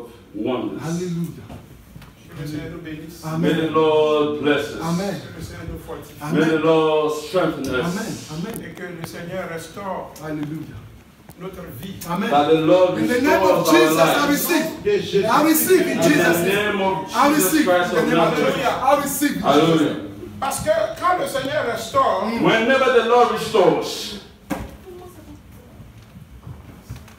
of wonders. Alléluia. Que le Seigneur nous bénisse. May the Lord bless us. Amen. Que le Seigneur nous fortifie. May the Lord strengthen Amen. us. Amen. Et que le Seigneur restaure Alléluia. notre vie. Amen. That the Lord In the name of restores our Jesus, I life. receive. De Jésus. I receive in In Jesus' the name. name of I Jesus receive Christ in of the name of Jesus. Nazareth. I receive in Jesus' Hallelujah. name. Parce que quand le Seigneur restaure, Whenever the Lord restores,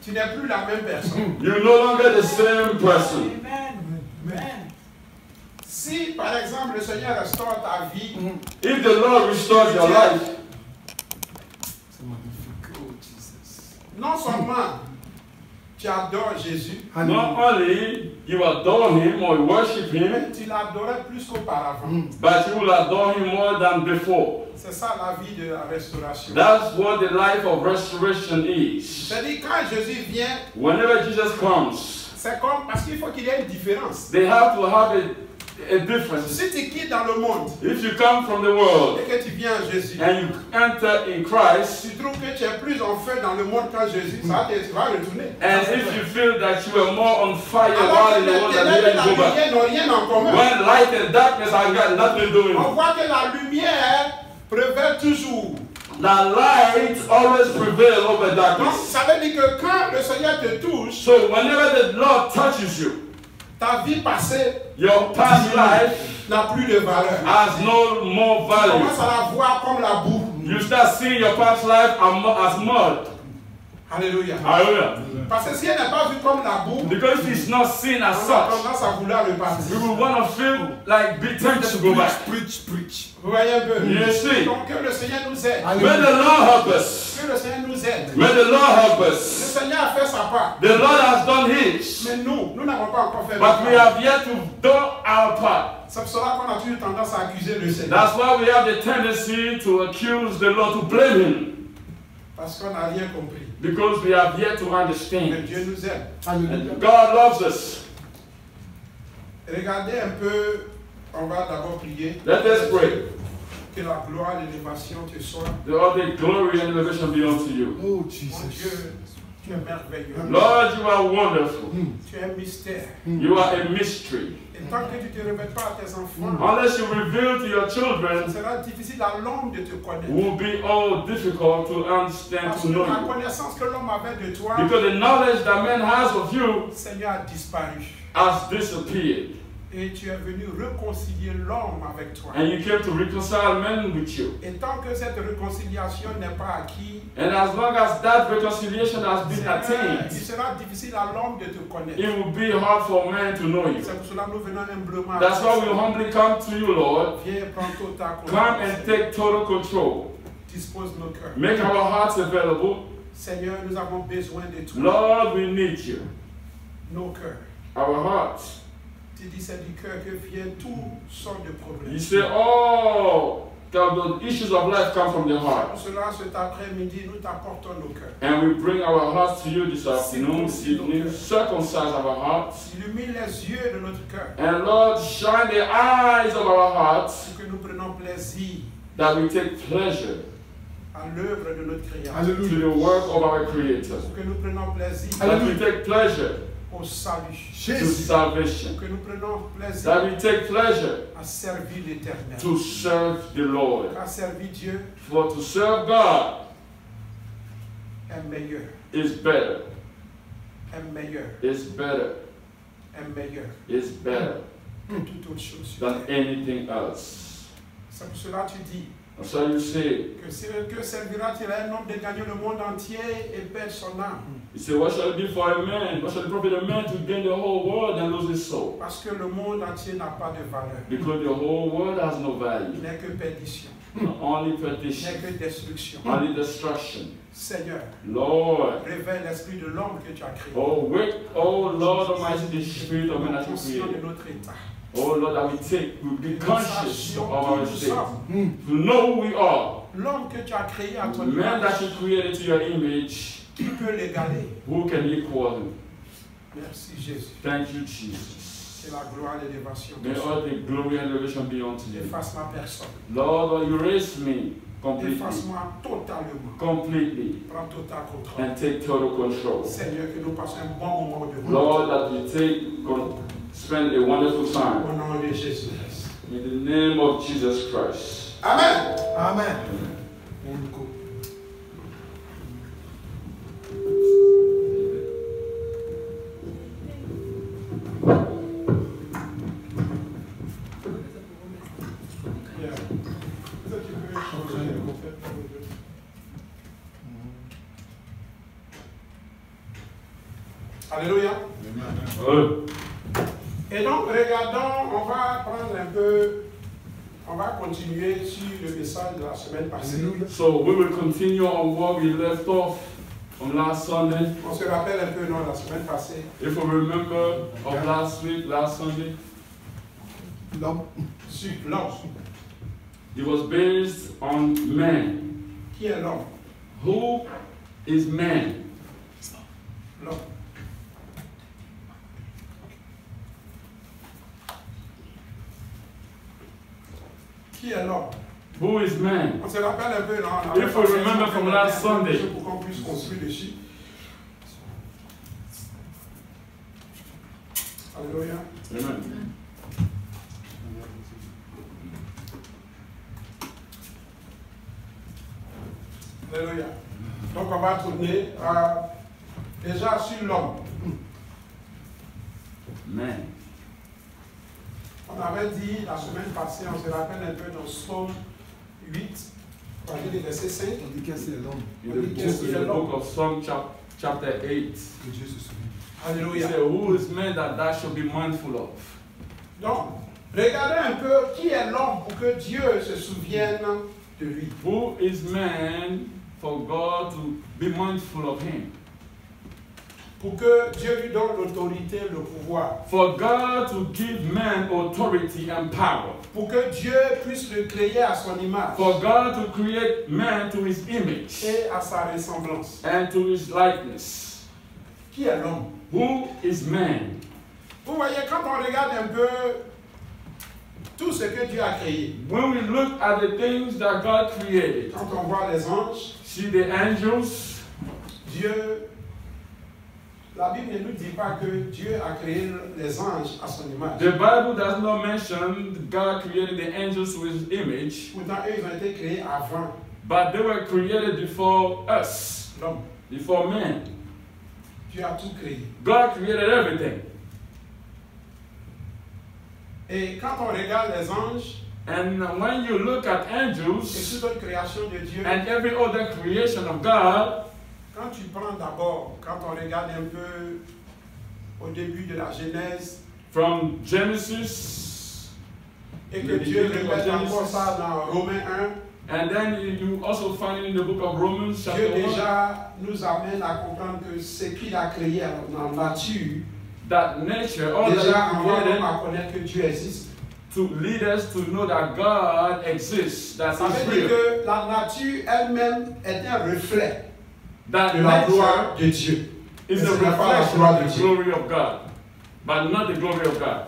tu n'es plus la même personne. you're no longer the same person. Amen. Si par exemple le Seigneur restaure ta vie, If the Lord restores your life, C'est magnifique. Oh, Jesus. non seulement tu adores Jésus, not only you adore Him or you worship Him, mais tu l'adorais plus qu'auparavant. but you will adore Him more than before. C'est ça la vie de la restauration. That's what the life of restoration is. C'est-à-dire quand Jésus vient, Whenever Jesus comes, c'est comme parce qu'il faut qu'il y ait une différence. they have to have a difference. Si tu quittes dans le monde If you come from the world et que tu viens à Jésus, and you enter in Christ, tu trouves que tu es plus en feu dans le monde qu'en Jésus, ça tu vas retourner. and if you feel that you are more on fire Alors while que in the les world than ténèbres here, et la you go back. lumière n'ont rien en commun. When light and darkness have got nothing to do with On it. voit que la lumière prévaut toujours. The light always prevails over Donc darkness. ça veut dire que quand le Seigneur te touche, So whenever the Lord touches you, ta vie passée your past life n'a plus de valeur. has no more Tu value. commences à la voir comme la boue. You start seeing your past life as mud. Alléluia. Hallelujah. Parce que si elle n'est pas vue comme la boue, Because it's not seen as on a such, tendance à vouloir le we partir. will want to feel like be tempted to go back. Preach, preach. Vous voyez un peu? You see? Donc que le Seigneur nous aide. May the Lord help us. Que le Seigneur nous aide. May the Lord help Le us. Seigneur a fait sa part. The Lord has done His, Mais nous n'avons pas encore fait but notre we part. have yet to do our part. C'est pour cela qu'on a toujours tendance à accuser le Seigneur. That's why we have the tendency to accuse the Lord, to blame Him, Parce qu'on n'a rien compris. because we have yet to Mais understand. Dieu nous aide. Alléluia. And God loves us. Regardez un peu, on va d'abord prier. Let us pray. Que la gloire et l'élévation te soient. All the glory and elevation be unto you. Oh, Mon Jesus. Dieu, tu es merveilleux. Lord, you are wonderful. Tu es un mystère. You are a mystery. Et tant que tu ne te révèles pas à tes enfants, Unless you reveal to your ce children, sera difficile à l'homme de te it connaître. will be all difficult to understand, Parce to que know la you. connaissance que l'homme avait de toi, Because the knowledge that man has of you le Seigneur a disparu. has disappeared. Et tu es venu réconcilier l'homme avec toi. And you came to reconcile men with you. Et tant que cette réconciliation n'est pas acquise, And as long as that reconciliation has been il attained, sera difficile à l'homme de te connaître. it will be hard for man to know you. C'est pour cela que nous venons humblement. That's why we humbly come to you, Lord. Viens prendre ta Come and take total control. Dispose nos cœurs. Make our hearts available. Seigneur, nous avons besoin de toi. Lord, we need you. Nos cœurs. Our hearts. Tu dis c'est du cœur que viennent toutes sortes de problèmes. You say, oh, the issues of life come from the heart. Pour cela, cet après-midi, nous t'apportons nos cœurs. And we bring our hearts to you this afternoon, this evening. Circumcise our hearts. Illumine les yeux de notre cœur. And Lord, shine the eyes of our hearts Pour que nous prenions plaisir that we take pleasure à l'œuvre de notre Créateur. to Alléluia. the work of our Creator. Pour que nous prenions plaisir That we take pleasure au salut. to Jésus. salvation. Pour que nous prenions plaisir That we take pleasure à servir l'Éternel. to serve the Lord. Car servir Dieu For to serve God est meilleur, is better, est meilleur, is better, est meilleur is better que toute autre chose sur than terre. anything else. C'est pour cela que tu dis And so you say, que servira-t-il à un homme de gagner le monde entier et perdre son âme? you say, what shall it be for a man? What shall it profit a man to gain the whole world and lose his soul? Parce que le monde entier n'a pas de valeur. Because the whole world has no Il value. n'est que perdition, Only il perdition, n'est que destruction. only destruction. Seigneur, Lord, révèle l'esprit de l'homme que tu as créé. oh wake, oh Lord Almighty, the spirit of man that you Conscient de created. notre état. Oh Lord, that we be Nous conscious sachions of our qui nous state. sommes. To know who we are. L'homme que tu as créé à ton Man that image, you created to your image, qui peut l'égaler? who can equal him? Merci Jésus. Thank you, Jesus. C'est la gloire et l'élévation. May all the glory and elevation be unto you. Efface ma personne. Lord, you raise me. completely. Efface-moi totalement. Completely. Prends total contrôle. And take total control. Seigneur, que nous passions un bon moment devant Lord, that you spend a wonderful toi. time. Au nom de Jésus. In the name of Jesus Christ. Amen. Amen. Alléluia. Et donc, regardons, on va prendre un peu, on va continuer sur le message de la semaine passée. So we will continue on what we left off on last Sunday. On se rappelle un peu, non, la semaine passée. If we remember of last week, last Sunday, L'homme. Sur l'homme. it was based on man. Qui est l'homme? Who is man? L'homme. Qui est l'homme? Who is man? On se rappelle un peu, non? If we remember from last Sunday. Pour qu'on puisse construire dessus. Alléluia. Amen. Alléluia. Donc on va tourner déjà sur l'homme. Man. On avait dit la semaine passée, on se rappelle un peu dans Psaume 8, on va dire les versets 5. On dit qu'est-ce que c'est l'homme? In the book of Psalm chapter 8. Que Dieu se souvient. He Alléluia. said, who is man that thou should be mindful of? Donc, regardez un peu qui est l'homme pour que Dieu se souvienne de lui. Who is man for God to be mindful of him? Pour que Dieu lui donne l'autorité, le pouvoir. For God to give man authority and power. Pour que Dieu puisse le créer à son image For God to create man to his image et à sa ressemblance. and to his likeness. Qui est l'homme? Who is man? Vous voyez, quand on regarde un peu tout ce que Dieu a créé, When we look at the things that God created, quand on voit les anges, see the angels, Dieu, la Bible ne nous dit pas que Dieu a créé les anges à son image. the Bible does not mention God created the angels to his image, Pourtant, eux, ils ont été créés avant but they were created before us, l'homme. before man. Dieu a tout créé. God created everything. Et quand on regarde les anges And when you look at et angels toute autre création de Dieu, and every other creation of God, quand tu prends d'abord, quand on regarde un peu au début de la Genèse, from Genesis, et que Dieu répète encore ça dans Romains 1, and then you also find it in the book of Romans, Dieu chapter 1, déjà nous amène à comprendre que ce qu'il a créé dans la nature, that nature, all déjà that on He va created à connaître que Dieu existe. to lead us to know that God exists, that Ça He's veut dire real, que la nature elle-même est un reflet that de la nature gloire de Dieu. is Mais a ce n'est pas la reflection gloire de of the Dieu. glory of God, but not the glory of God.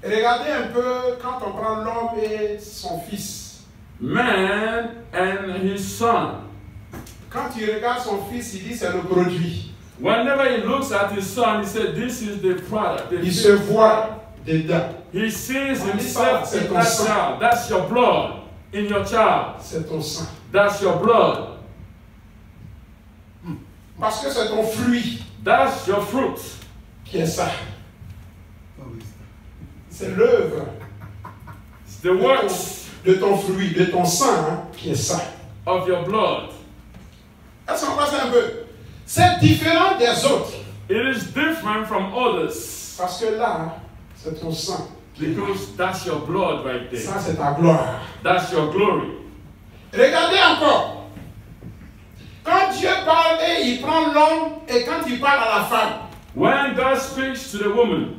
Et regardez un peu quand on prend l'homme et son fils. Man and his son. Quand il regarde son fils, il dit c'est le produit. Whenever he looks at his son, he said, "This is the product." Il se voit dedans. He sees On dit himself ça, c'est in ton that sang. child. That's your blood in your child. C'est ton sang. That's your blood. Parce que c'est ton fruit That's your fruit. qui est ça. Ah oui. C'est l'œuvre It's the works de ton fruit, de ton sang hein, qui est ça. of your blood. Est-ce qu'on passe un peu? C'est différent des autres. It is different from others Parce que là, c'est ton sang. because that's your blood right there. Ça, c'est ta gloire. That's your glory. Regardez encore. Quand Dieu parle et il prend l'homme et quand il parle à la femme, When God speaks to the woman,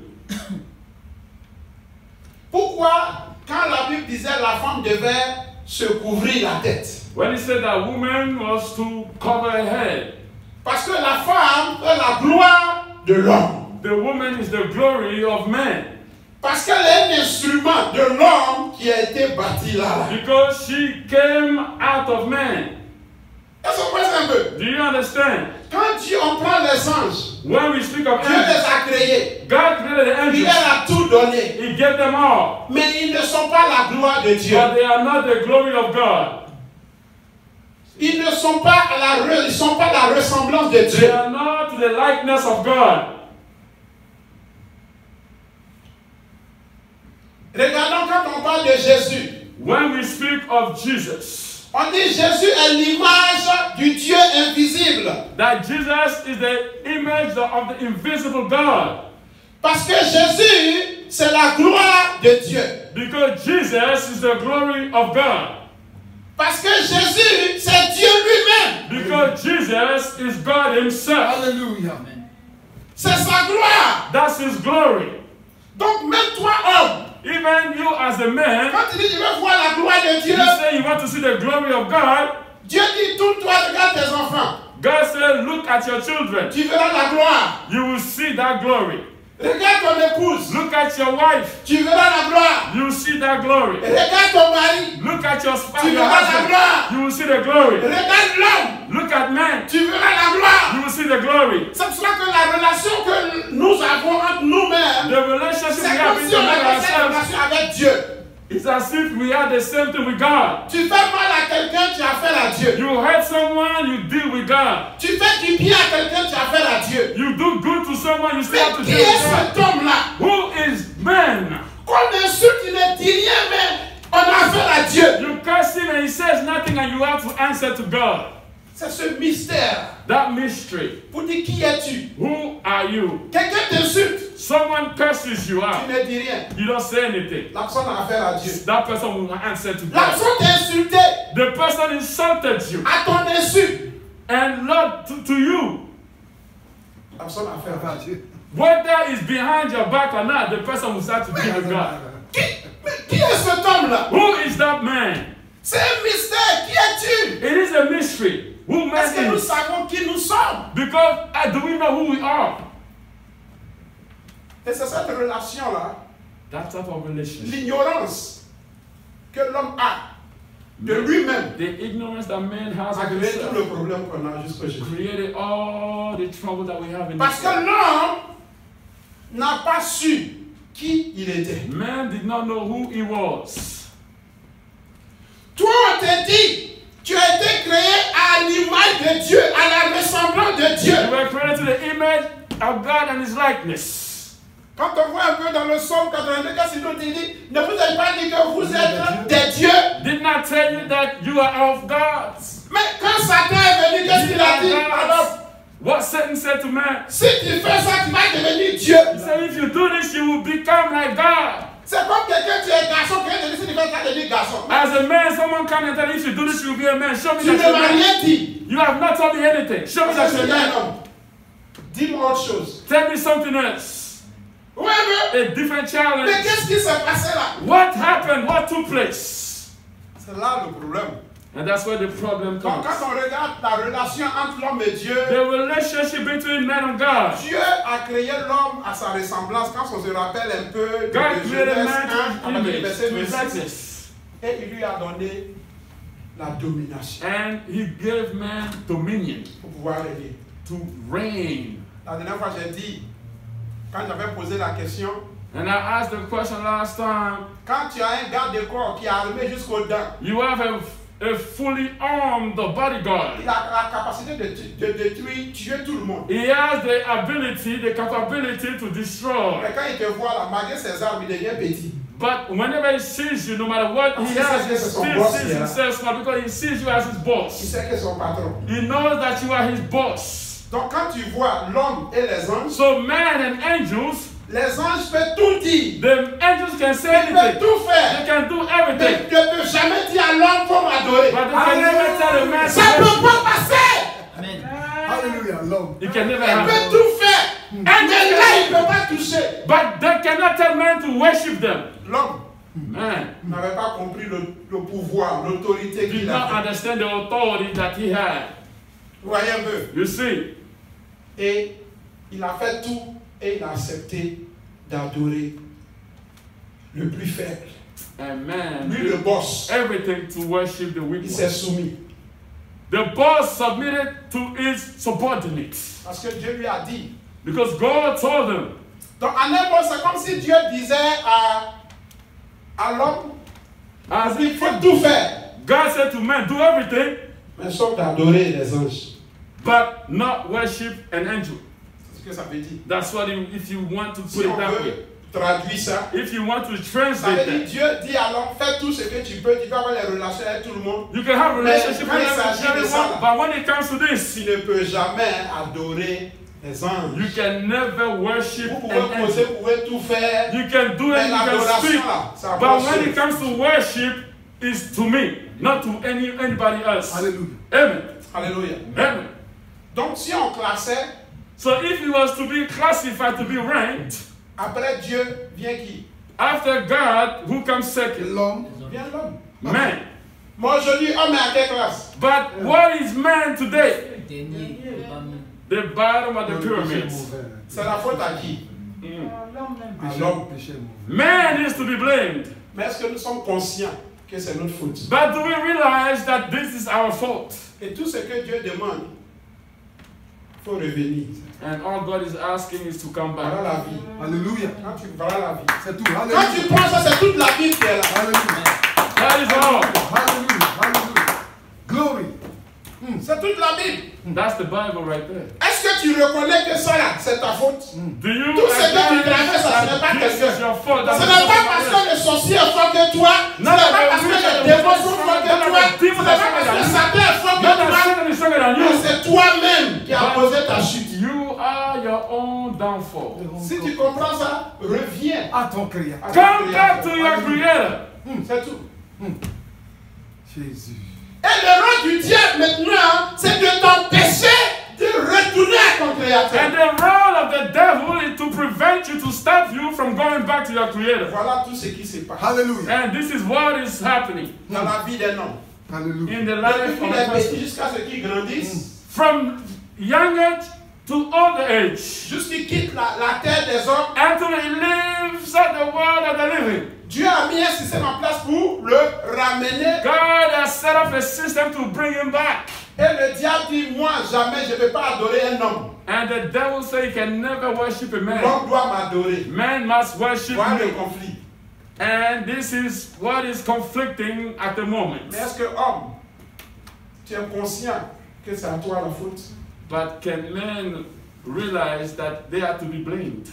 pourquoi quand la Bible disait la femme devait se couvrir la tête? when he said that woman was to cover her head, Parce que la femme est la gloire de l'homme. the woman is the glory of man. Parce qu'elle est un instrument de l'homme qui a été bâti là. Because she came out of man. Est-ce qu'on comprend un peu? Do you understand? Quand Dieu, on prend les anges, When we speak of Dieu les angels, a créés. God created the Il angels. leur a tout donné. He gave them all. Mais ils ne sont pas la gloire de Dieu. But they are not the glory of God. Ils ne sont pas la ressemblance de They Dieu. are not the likeness of God. Regardons quand on parle de Jésus. When we speak of Jesus, On dit Jésus est l'image du Dieu invisible. that Jesus is the image of the invisible God. Parce que Jésus, c'est la gloire de Dieu. Because Jesus is the glory of God. Parce que Jésus, c'est Dieu lui-même. Because Jesus is God himself. Hallelujah. C'est sa gloire. That's his glory. Donc même toi, homme, Even you as a man, quand tu dis tu veux voir la gloire de Dieu, you say you want to see the glory of God. Dieu dit tourne-toi, regarde tes enfants. God said, look at your children. Tu verras la gloire. You will see that glory. Regarde ton épouse. Look at your wife. Tu verras la gloire. You will see that glory. Regarde ton mari. Look at your spouse, Tu your verras la husband. gloire. You will see the glory. Regarde l'homme. Look at man. Tu verras la gloire. You will see the glory. C'est pour cela que la relation que nous avons entre nous-mêmes, The relationship we c'est have comme si on between avait cette ourselves relation avec Dieu. is as if we are the same thing with God. Tu fais mal à quelqu'un, tu as affaire à Dieu. You hurt someone, you deal with God. Tu fais du bien à quelqu'un, tu as affaire à Dieu. You do good to someone, you still have to Mais qui deal est with God. cet homme-là? Who is man? Qu'on insulte, il ne dit rien, mais on a affaire à Dieu. You curse him and he says nothing and you have to answer to God. C'est ce mystère. That mystery. Pour dire qui es-tu? Who are you? Quelqu'un t'insulte, Someone curses you tu out. ne dis rien. You don't say anything. La personne a affaire à Dieu. That person will answer to La God. personne t'a insulté The person insulted you. à ton insu. And Lord, to you, La personne a affaire à Dieu. whether it's behind your back or not, the person will start to deal with God. Qui est cet homme-là? Who is that man? C'est un mystère. Qui es-tu? It is a mystery. Who Est-ce que man nous is? savons qui nous sommes? Because do we know who we are? Et c'est cette relation-là, That type of relationship. l'ignorance que l'homme a de lui-même, The ignorance that man has a of créé tout himself le problème qu'on a jusqu'aujourd'hui. created all the trouble that we have in Parce this que world. l'homme n'a pas su qui il était. Man did not know who he was. Toi, on te dit, tu as été créé à l'image de Dieu, à la ressemblance de Dieu. You were created to the image of God and his likeness. Quand on voit un peu dans le Psaume 82, quand il nous dit, ne vous avez pas dit que vous êtes des dieux. Did not tell you that you are of God. Mais quand Satan est venu, qu'est-ce qu'il a dit? Alors, What Satan said to man? si tu fais ça, tu vas devenir Dieu. He said, if you do this, you will become like God. C'est comme quelqu'un, tu es garçon, quelqu'un te dit, si tu fais ça, tu deviens garçon. As a man, someone come and tell you, if you do this, you will be a man. Show me Tu ne that m'as you're a man. rien dit. You have not told me anything. Show me Parce that que you're c'est a un man. homme. Dis-moi autre chose. Tell me something else. Ouais, mais, A different challenge. mais qu'est-ce qui s'est passé là? What happened? What took place? C'est là le problème. And that's where the problem Donc, comes. quand on regarde la relation entre l'homme et Dieu, The relationship between man and God. Dieu a créé l'homme à sa ressemblance. Quand on se rappelle un peu de God created Genèse man 1, to à his partir du image, verset to his 26, likeness. et il lui a donné la domination And he gave man dominion pour pouvoir régner. to reign. La dernière fois, j'ai dit, quand j'avais posé la question, And I asked the question last time. quand tu as un garde de corps qui est armé jusqu'aux dents, You have a fully armed bodyguard. il a la capacité de détruire, tuer tout le monde. He has the ability, the capability to destroy. Mais quand il te voit là, malgré ses armes, il devient petit. But whenever he sees you, no matter what he has, he still sees himself small because he sees you as his Il boss. sait que c'est son patron. He knows that you are his boss. Donc quand tu vois l'homme et les anges, So man and angels, les anges peuvent tout dire. the angels can say Ils peuvent anything. tout faire. They can do Mais everything. tu ne peux jamais dire à l'homme faut m'adorer. But they can never tell a man to Ça ne worship. peut pas passer. Amen. Hallelujah. L'homme. It can never Il happen. peut tout faire. Mais là, il ne peut pas toucher. But they cannot tell man to worship them. L'homme Man n'avait pas compris le pouvoir, l'autorité did qu'il not avait. understand the authority that he had. Vous voyez un peu. You see, Et il a fait tout et il a accepté d'adorer le plus faible. And man Lui, le boss, everything to worship the weak il s'est one. soumis. The boss submitted to his subordinates. Parce que Dieu lui a dit. Because God told him. Donc, en un mot, c'est comme si Dieu disait à l'homme, il faut tout faire. God said to man, do everything, mais sauf d'adorer les anges. but not worship an angel. C'est ce que ça veut dire. That's what if you want to Si put it on that veut way. traduire ça, If you want to ça veut translate dire that, Dieu dit à l'homme, fais tout ce que tu peux avoir les relations avec tout le monde. you can have a relationship quand with il s'agit de everyone, ça, but when it comes to this, Tu ne peux jamais adorer les anges. you can never worship Vous pouvez an poser, angel. vous pouvez tout faire. You can do it, Mais you can l'adoration speak, là, ça but appartient. when it comes to worship, it's to me, not to anybody else. Alléluia. Amen. Alléluia. Amen. Donc si on classait, So if it was to be classified, to be ranked, après Dieu vient qui? after God, who comes second? L'homme, Vient l'homme. Man. Moi je dis homme est à quelle classe? But what is man today? Dernier. The bottom of the le péché est pyramids. mauvais. C'est la faute à qui? Mm. À l'homme. Le péché est mauvais. Man is to be blamed. Mais est-ce que nous sommes conscients que c'est notre faute? But do we realize that this is our fault? Et tout ce que Dieu demande, il faut revenir. And all God is asking is to come Voilà back. la vie. Alléluia. Quand tu voilà la vie. C'est tout. Quand tu Alléluia. prends ça, c'est toute la Bible qui est là. Alléluia. That is all. Alléluia. Alléluia. Glory. C'est toute la Bible. That's the Bible right there. Est-ce que tu reconnais que ça là, c'est ta faute? Do you Tout ce que tu acknowledge traverses, ça, ce n'est pas that this quelqu'un. is your fault? Ce That n'est pas parce que le sorcier est fort que toi, ce n'est pas parce que les démons sont forts que toi, ce n'est pas parce que Satan est fort que not that toi, Satan is stronger than mais you. c'est toi-même qui as causé ta chute. You are your own downfall. Si tu comprends ça, reviens. À ton créateur. Come back to your Creator. C'est tout. Jésus. Et le rôle du diable maintenant, c'est de t'empêcher de retourner à ton And créateur. the role of the devil is to prevent you, to stop you from going back to your Creator. Voilà tout ce qui se passe Alléluia. And this is what is happening dans la vie d'un homme. Alléluia. in the life Depuis of qu'il a est petit person. jusqu'à ce qu'il grandisse, From young age to old age, jusqu'il quitte la terre des hommes, until he lives at the world of the living. Dieu a mis un système en place pour le ramener. God has set up a system to bring him back. Et le diable dit, moi jamais je ne peux pas adorer un homme. And the devil said he can never worship a man. L'homme doit m'adorer. Man must worship Voilà le me. conflit. And this is what is conflicting at the moment. Mais est-ce que homme, tu es conscient que c'est à toi la faute? But can men realize that they are to be blamed?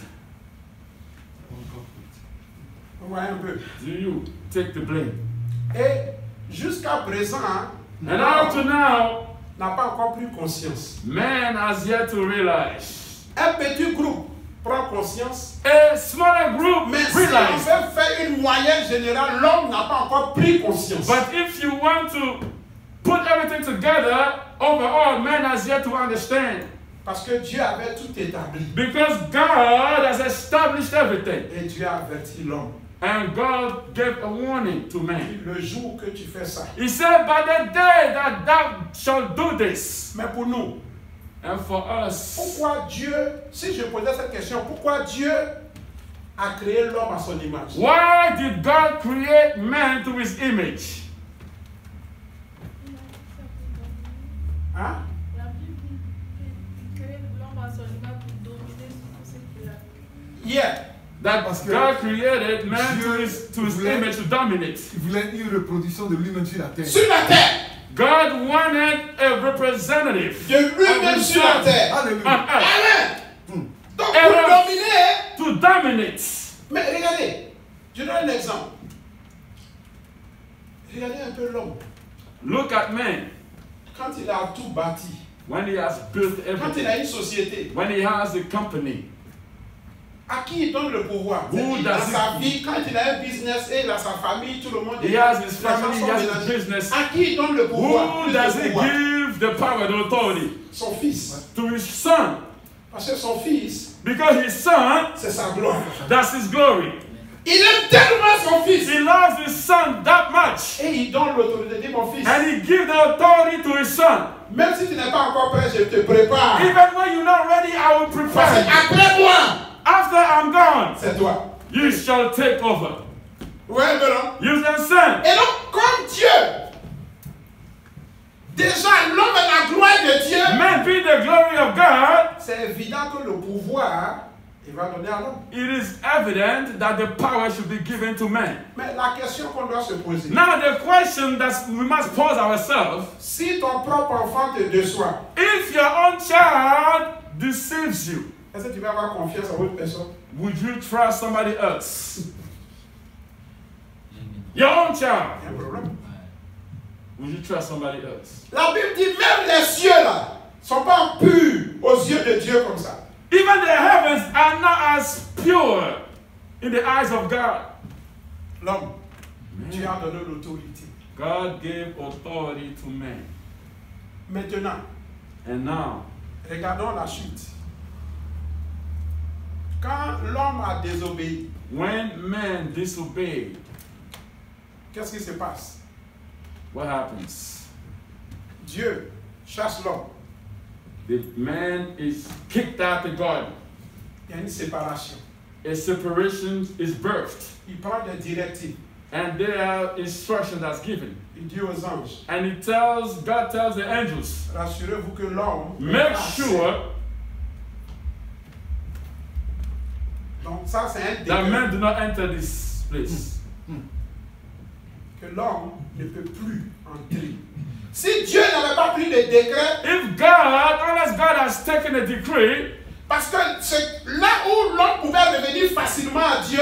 On voit un peu. Do you take the blame? Et jusqu'à présent, And up to now, n'a pas encore pris conscience. man has yet to realize. Un petit groupe prend conscience. A smaller group Mais si on realize. veut faire une moyenne générale, l'homme n'a pas encore pris conscience. But if you want to put everything together, overall, man has yet to understand. Parce que Dieu avait tout établi. Because God has established everything. Et Dieu a averti l'homme. And God gave a warning to man. Le jour que tu fais ça. He said, by the day that thou shalt do this. Mais pour nous, And for us, pourquoi Dieu, si je posais cette question, pourquoi Dieu a créé l'homme à son image? why did God create man to his image? Hein? La Bible dit qu'il crée l'homme à son image pour dominer sur tout ce qu'il a. Yeah. That Parce que God created man Dieu to his voulait- image to dominate. Il voulait une reproduction de lui-même sur la terre. Sur la terre. God wanted a representative De lui-même of sur la himself terre. on Alléluia. earth Amen. Donc Et pour là- dominer, to dominate. mais regardez, je donne un exemple. Regardez un peu l'homme. Look at man Quand il a tout bâti, when he has built quand il everything, a une société, when he has a company. à qui il donne le pouvoir? Who C'est-à-dire dans does sa it- vie, quand il a un business et il a sa famille, tout le monde. He has his les family, gens he sont has his mélangés. business. À qui il donne le pouvoir? Who Plus does de he pouvoir. give the power, the authority? Son fils. To his son. Parce que son fils, Because his son, c'est sa gloire. that's his glory. Il aime tellement son fils. He loves his son that much. Et il donne l'autorité. Dis mon fils, And he gives the authority to his son. même si tu n'es pas encore prêt, je te prépare. Even when you're not ready, I will Parce prepare you. qu'après moi, After I'm gone, c'est toi. you shall take over. Ouais, ben non. You understand? Et donc, comme Dieu, déjà l'homme est la gloire de Dieu, Man be the glory of God. c'est évident que le pouvoir, il va donner à l'homme. It is evident that the power should be given to man. Mais la question qu'on doit se poser, Now the question that we must pose ourselves, si ton propre enfant te déçoit, if your own child deceives you, est-ce que tu vas avoir confiance en autre personne? would you trust somebody else? Your own child. Il y a un problème. Would you trust somebody else? La Bible dit même les cieux là sont pas purs aux yeux de Dieu comme ça. Even the heavens are not as pure in the eyes of God. L'homme, Dieu a donné l'autorité. God gave authority to man. Maintenant, And now, regardons la chute. Quand l'homme a désobéi, when man disobeyed, qu'est-ce qui se passe? what happens? Dieu chasse l'homme. The man is kicked out the garden. Il y a une séparation. A separation is birthed. Il prend des directives. And there are instructions that's given. Il dit aux anges, And God tells the angels, rassurez-vous que l'homme make passe. sure Donc ça c'est un that décret men do not enter this place. que l'homme ne peut plus entrer. Si Dieu n'avait pas pris le décret, If God, unless God has taken a decree, parce que c'est là où l'homme pouvait revenir facilement à Dieu,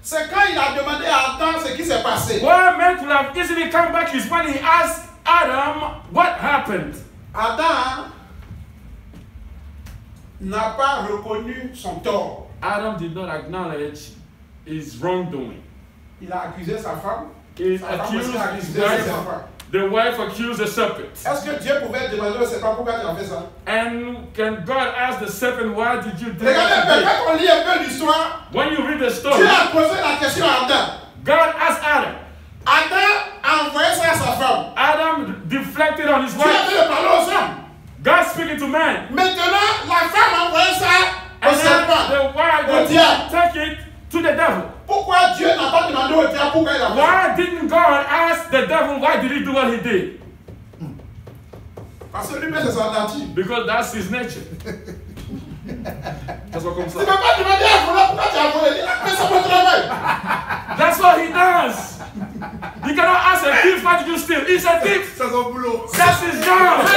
c'est quand il a demandé à Adam ce qui s'est passé. where man could have easily come back is when he asked Adam what happened. Adam n'a pas reconnu son tort. Adam did not acknowledge his wrongdoing. Il a accusé sa femme. He Sa femme accused aussi a his accusé wife. ses enfants. The wife accused the serpent. Est-ce que Dieu pouvait demander au serpent pourquoi tu as fait ça? And can God ask the serpent, why did you do Regardez un peu, that? quand on lit un peu l'histoire, When you read the story, Dieu a posé la question à Adam. God asked Adam. Adam a envoyé ça à sa femme. Adam deflected on his Dieu a wife. fait le parler aux hommes. God speaking to man. Maintenant, la femme a envoyé ça au And then serpent. the wife Au will diable. take it to the devil. Pourquoi Dieu n'a pas demandé au diable pourquoi il a fait ça? Why didn't God ask the devil why did he do what he did? Parce que lui-même c'est sa nature. Because that's his nature. That's what comes Tu ne peux out. pas demander à Fulon pourquoi tu as volé. Il a fait son travail. That's what he does. You cannot ask a thief why did you steal. He's a thief. C'est son boulot. That's his job.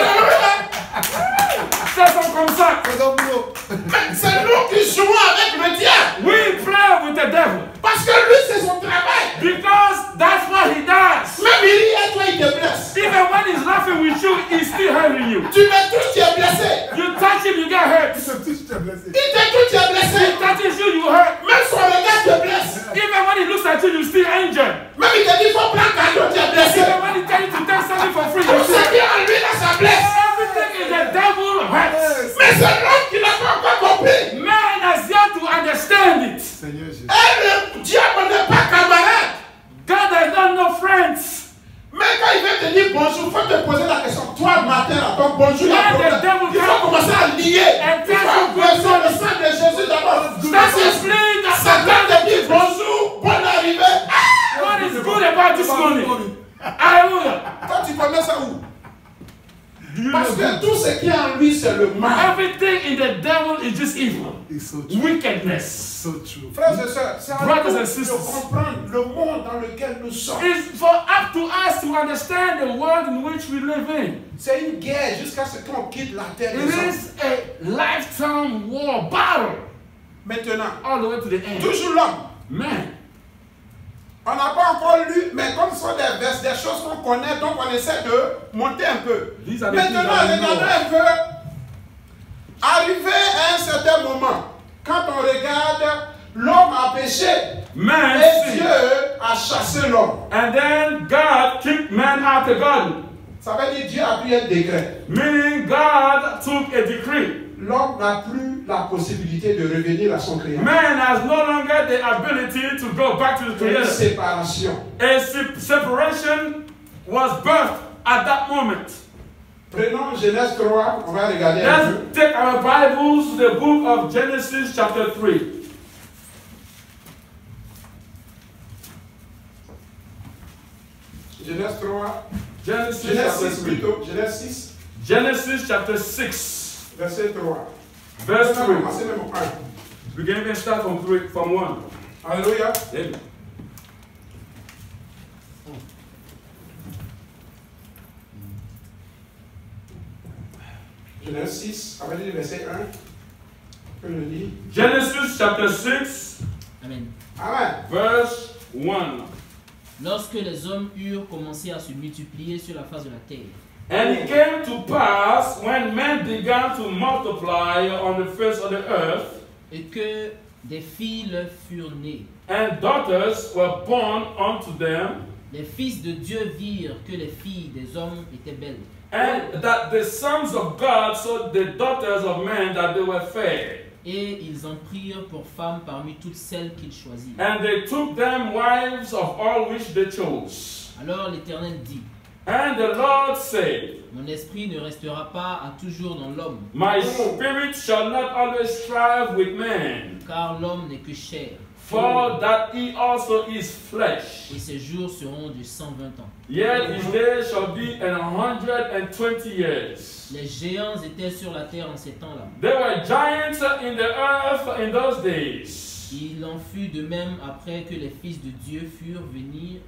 C'est son comme ça. C'est son boulot. Mais c'est nous qui jouons avec le diable. We play with the devil Parce que lui c'est son travail. because that's what he does. Même il rit à toi, il te blesse. Even when he's laughing with you, he's still hurting you. Tu me touches, tu es blessé. You touch him, you get hurt. Il se touche, tu es blessé. Il te touche, tu es blessé. He touches you, you hurt. Même son regard te blesse. Even when he looks at you, you still injured. Même il te dit faut prendre cadeau, tu es blessé. Even when he tells you to take something for free, Tout you ce still qui est en lui là, ça blesse. everything is the devil hurts. Mais c'est l'homme qui n'a pas encore compris. Man has yet to understand it. Seigneur Jésus. Et le diable n'est pas camarade. God has done no friends. Mais quand il vient te dire bonjour, il faut te poser la question. Toi, matin, là, ton bonjour, il y a When problème. the devil Il faut commencer à lier. And Il faut embrasser le sang de Jésus d'abord. That's his plea. Satan te dit bonjour, bonne arrivée. Ah! What is good about this morning? Hallelujah. Toi, tu connais ça où? Do you Parce know que tout ce qui est en lui, c'est le mal. everything in the devil is just evil, It's so true. wickedness. So true. Frères et sœurs, c'est à Brothers and nous sisters. de comprendre le monde dans lequel nous sommes. It's for up to us to understand the world in which we live in. C'est une guerre jusqu'à ce qu'on quitte la terre des It hommes. is a lifetime war battle Maintenant, all the way to the end. toujours l'homme. Man, On n'a pas encore lu, mais comme ce sont des versets, des choses qu'on connaît, donc on essaie de monter un peu. these are the Maintenant, things that we regardez know. un peu. Arrivé à un certain moment, quand on regarde, l'homme a péché Man et sinned. Dieu a chassé l'homme. And then God kicked man out the garden. Ça veut dire Dieu a pris un décret. Meaning God took a decree. L'homme n'a plus la possibilité de revenir à son créateur. Man has no longer the ability to go back to the Une Creator. séparation. A separation was birthed at that moment. Prenons Genèse 3, on va regarder un peu. Let's take our Bibles to the book of Genesis chapter 3. Genèse 3. Genesis Genèse chapter 6 3. plutôt. Genèse 6, Genesis chapter 6, verset 3. verse On va 3. commencer même au 1. Begin and start from 1. Alléluia. Amen. Genèse 6, avec le verset 1. Je le lis. Genesis chapter 6, Amen. Amen. verse 1. Lorsque les hommes eurent commencé à se multiplier sur la face de la terre, And it came to pass when men began to multiply on the face of the earth, et que des filles leur furent nées, and daughters were born unto them, les fils de Dieu virent que les filles des hommes étaient belles, and that the sons of God saw the daughters of men that they were fair. et ils en prirent pour femmes parmi toutes celles qu'ils choisirent. And they took them wives of all which they chose. Alors l'Éternel dit, And the Lord said, mon esprit ne restera pas à toujours dans l'homme, My spirit shall not always strive with man, car l'homme n'est que chair, for that he also is flesh. et ses jours seront de 120 ans. Yet his days shall be 120 years. Les géants étaient sur la terre en ces temps-là. There were giants in the earth in those days. Il en fut de même après que les fils de Dieu furent venus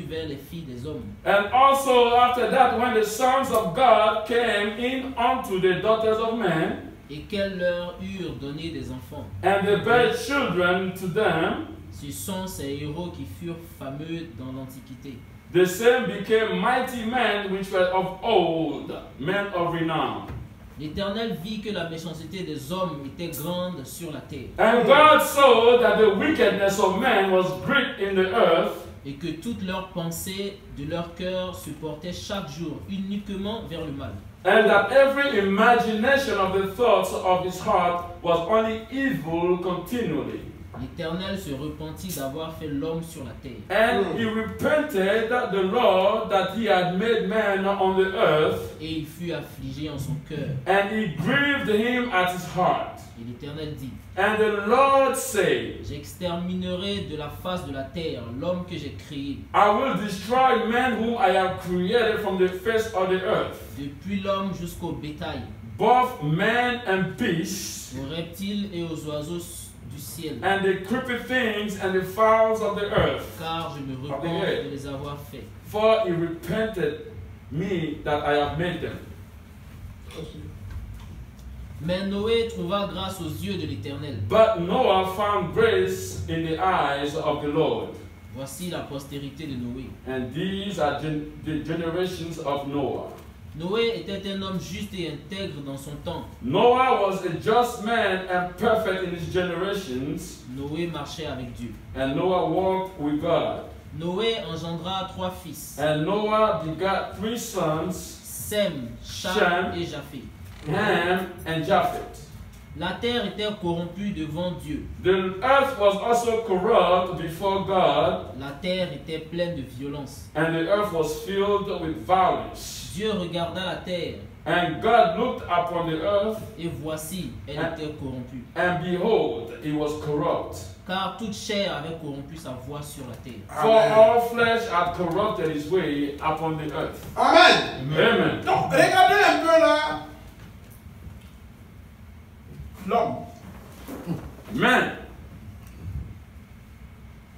vers les filles des hommes. And also after that, when the sons of God came in unto the daughters of men, Et qu'elles leur eurent donné des enfants. and they bare children to them, Ce sont ces héros qui furent fameux dans l'Antiquité. the same became mighty men which were of old, men of renown. L'Éternel vit que la méchanceté des hommes était grande sur la terre, And God saw that the wickedness of men was great in the earth, et que toutes leurs pensées de leur cœur se portaient chaque jour uniquement vers le mal. and that every imagination of the thoughts of his heart was only evil continually. L'Éternel se repentit d'avoir fait l'homme sur la terre. And he repented the Lord that he had made man on the earth, Et il fut affligé en son cœur. and he grieved him at his heart. Et l'Éternel dit, And the Lord said, j'exterminerai de la face de la terre l'homme que j'ai créé, I will destroy men whom I have created from the face of the earth, depuis l'homme jusqu'au bétail, both men and beasts, aux reptiles et aux oiseaux du ciel, and the creepy things and the fowls of the earth. car je me repens de les avoir faits. For he repented me that I have made them. Mais Noé trouva grâce aux yeux de l'Éternel. But Noah found grace in the eyes of the Lord. Voici la postérité de Noé. And these are the generations of Noah. Noé était un homme juste et intègre dans son temps. Noah was a just man and perfect in his generations, Noé marchait avec Dieu. and Noah walked with God. Noé engendra 3 fils, And Noah begot 3 sons, Sem, Cham Cham. et Japheth. Ham and Japheth. La terre était corrompue devant Dieu. The earth was also corrupt before God, La terre était pleine de violence. and the earth was filled with violence. Dieu regarda la terre, And God looked upon the earth, et voici, elle Ah. était corrompue. and behold, it was corrupt. Car toute chair avait corrompu sa voie sur la terre. For all flesh had corrupted his way upon the earth. Amen. Amen. Donc, regardez un peu là. L'homme. Man,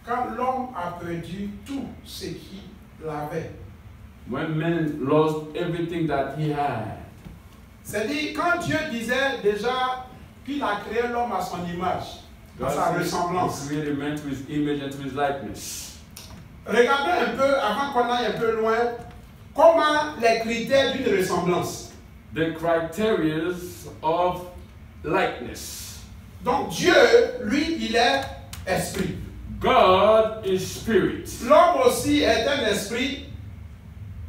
Quand l'homme a perdu tout ce qu'il avait, when man lost everything that he had, c'est-à-dire quand Dieu disait déjà qu'il a créé l'homme à son image, à sa God ressemblance. created man to his image and to his likeness. Regardez un peu, avant qu'on aille un peu loin, comment les critères d'une ressemblance. The criteria of likeness. Donc Dieu, lui, il est esprit. God is spirit. L'homme aussi est un esprit,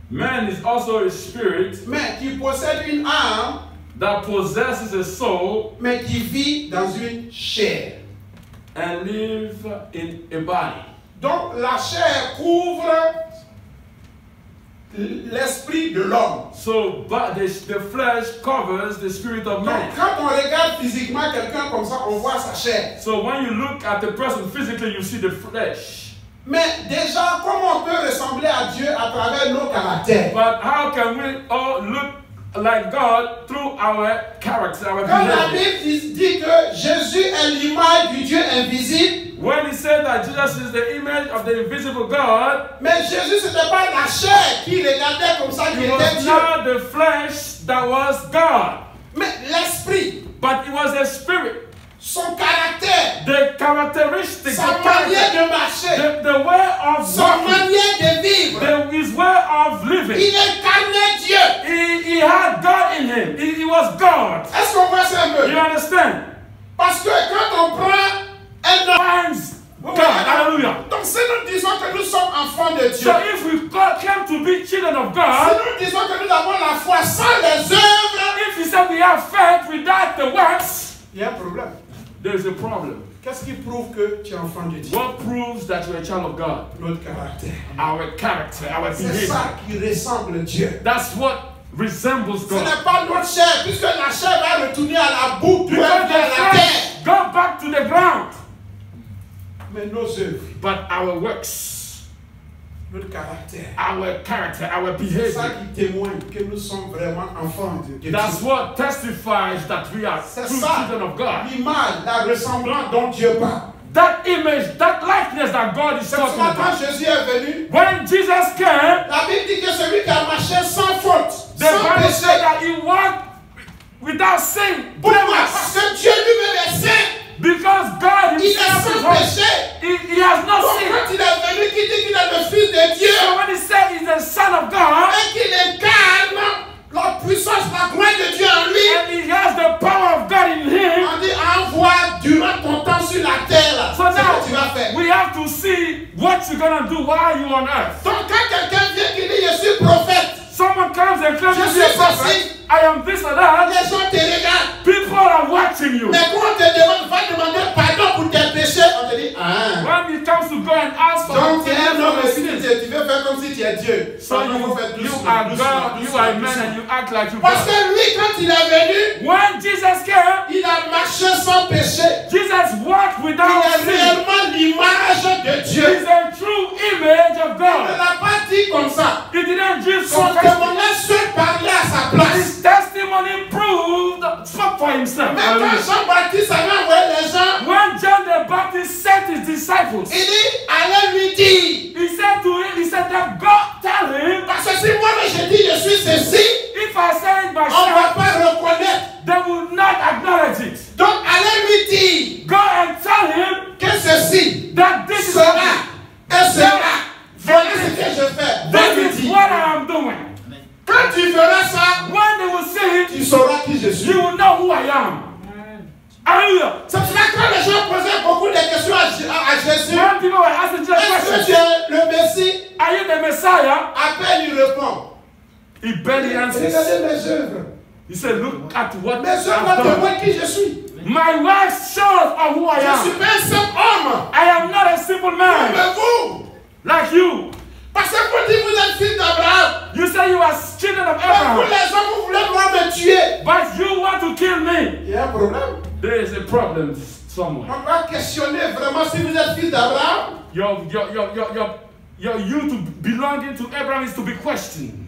Man is also a spirit mais qui possède une âme, that possesses a soul mais qui vit dans une chair. and live in a body. Donc la chair couvre l'esprit de l'homme. So, but the flesh covers the spirit of Donc man. quand on regarde physiquement quelqu'un comme ça, on voit sa chair. So when you look at the person physically, you see the flesh. Mais déjà, comment on peut ressembler à Dieu à travers nos caractères? But how can we all look like God through our character, our Quand la behavior? Bible dit que Jésus est l'image du Dieu invisible, When he said that Jesus is the image of the invisible God, mais Jésus, ce n'était pas la chair qui regardait comme ça, qui it était was Dieu. not the flesh that was God, Mais l'esprit, but it was the spirit, son caractère, the characteristics, sa the manière character, de marcher, the way of sa walking, manière de vivre, his way of living. il incarnait Dieu. He had God in him. He was God. Est-ce qu'on voit ça un peu? You understand? Parce que quand on prend un homme, Finds God. Hallelujah. donc si nous disons que nous sommes enfants de Dieu, So if we claim to be children of si God, nous disons que nous avons la foi sans les œuvres, if we say we have faith without the works, il y a un problème. there is a problem. Qu'est-ce qui prouve que tu es enfant de Dieu? What proves that you're a child of God? Notre caractère. Our character, our C'est behavior. ça qui ressemble à Dieu. That's what resembles Ce God. n'est pas notre chair, puisque la chair va retourner à la boue, Because vers the la terre. flesh go back to the ground, Mais nos œuvres, but our works, notre caractère, our character, our c'est ça behavior. qui témoigne que nous sommes vraiment enfants de Dieu. That's what testifies that we are C'est true ça, children of God. l'image, la ressemblance dont Dieu parle. That image, that likeness that God is C'est pour talking ça quand about. Jésus est venu, When Jesus came, la Bible dit que celui qui a marché sans faute, the sans Bible said péché, that he walked without sin, pourquoi? blameless, Parce que Dieu lui-même est saint, because God il est himself is sans holy. péché. He has no Donc sin. quand il est venu, qu'il dit qu'il est le Fils de Dieu, So when he said he's the Son of God, et qu'il incarne la puissance, la gloire de Dieu en lui, and he has the power of God in him, on dit envoie durant ton temps sur la terre là. so C'est ce que tu vas now faire. we have to see what you're gonna do while you're on earth. Donc quand quelqu'un vient qui dit je suis prophète, Someone comes and claims to Je be a suis prophet, ceci. I am this or that, les gens te regardent. people are watching you. Mais quand on te demande, va demander pardon pour tes péchés, on te dit ah. When it comes to go and ask for Donc tu es un homme forgiveness, et tu veux faire comme si tu es Dieu. so Pardon, faut faire you doucement, are doucement, God, you doucement, are a man, doucement. and you act like you Parce God. que lui, quand il est venu, When Jesus came, il a marché sans péché. Jesus walked Il without est sin. réellement l'image de Dieu. He's a true image of Il ne God. l'a pas dit comme ça. He didn't just Son confess. témoignage seul parlait à sa place. His testimony proved, spoke for himself. Mais quand Jean-Baptiste avait envoyé les gens, When John the Baptist sent his disciples, il dit, allez lui dire. he said to him, he said that God tell him, Parce que si moi je dis je suis ceci, if I say it on ne va myself, pas reconnaître. they will not acknowledge it. Donc allez lui dire Go and tell him que ceci that this is sera what, et sera. Voilà ce que je fais. Va lui this is dire. what I am doing. Quand tu feras ça, When they will see it, tu sauras qui je suis. you will know who I am. Hallelujah. C'est pour ça que quand les gens posaient beaucoup de questions à Jésus, When people were asking Jesus est-ce que tu questions, es le Messie? are you the Messiah? À peine il répond. He barely answers. Regardez mes œuvres. He said, look at what Mes œuvres I've done. témoignent qui je suis. My works shows of who I Je ne suis am. pas un simple homme. I am not a simple man Comme vous. like you. Parce que vous dites que vous êtes fils d'Abraham. You say you are children of Mais vous Abraham, les hommes, vous voulez moi me tuer. but you want to kill me. Il y a un problème. There is a problem somewhere. On va questionner vraiment si vous êtes fils d'Abraham. Your you to belonging to Abraham is to be questioned.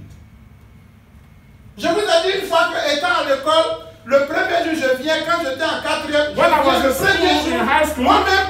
Je vous ai dit une fois que étant à l'école, le premier jour je viens, quand j'étais en quatrième, When I was le in premier school, jour, in high school, moi-même,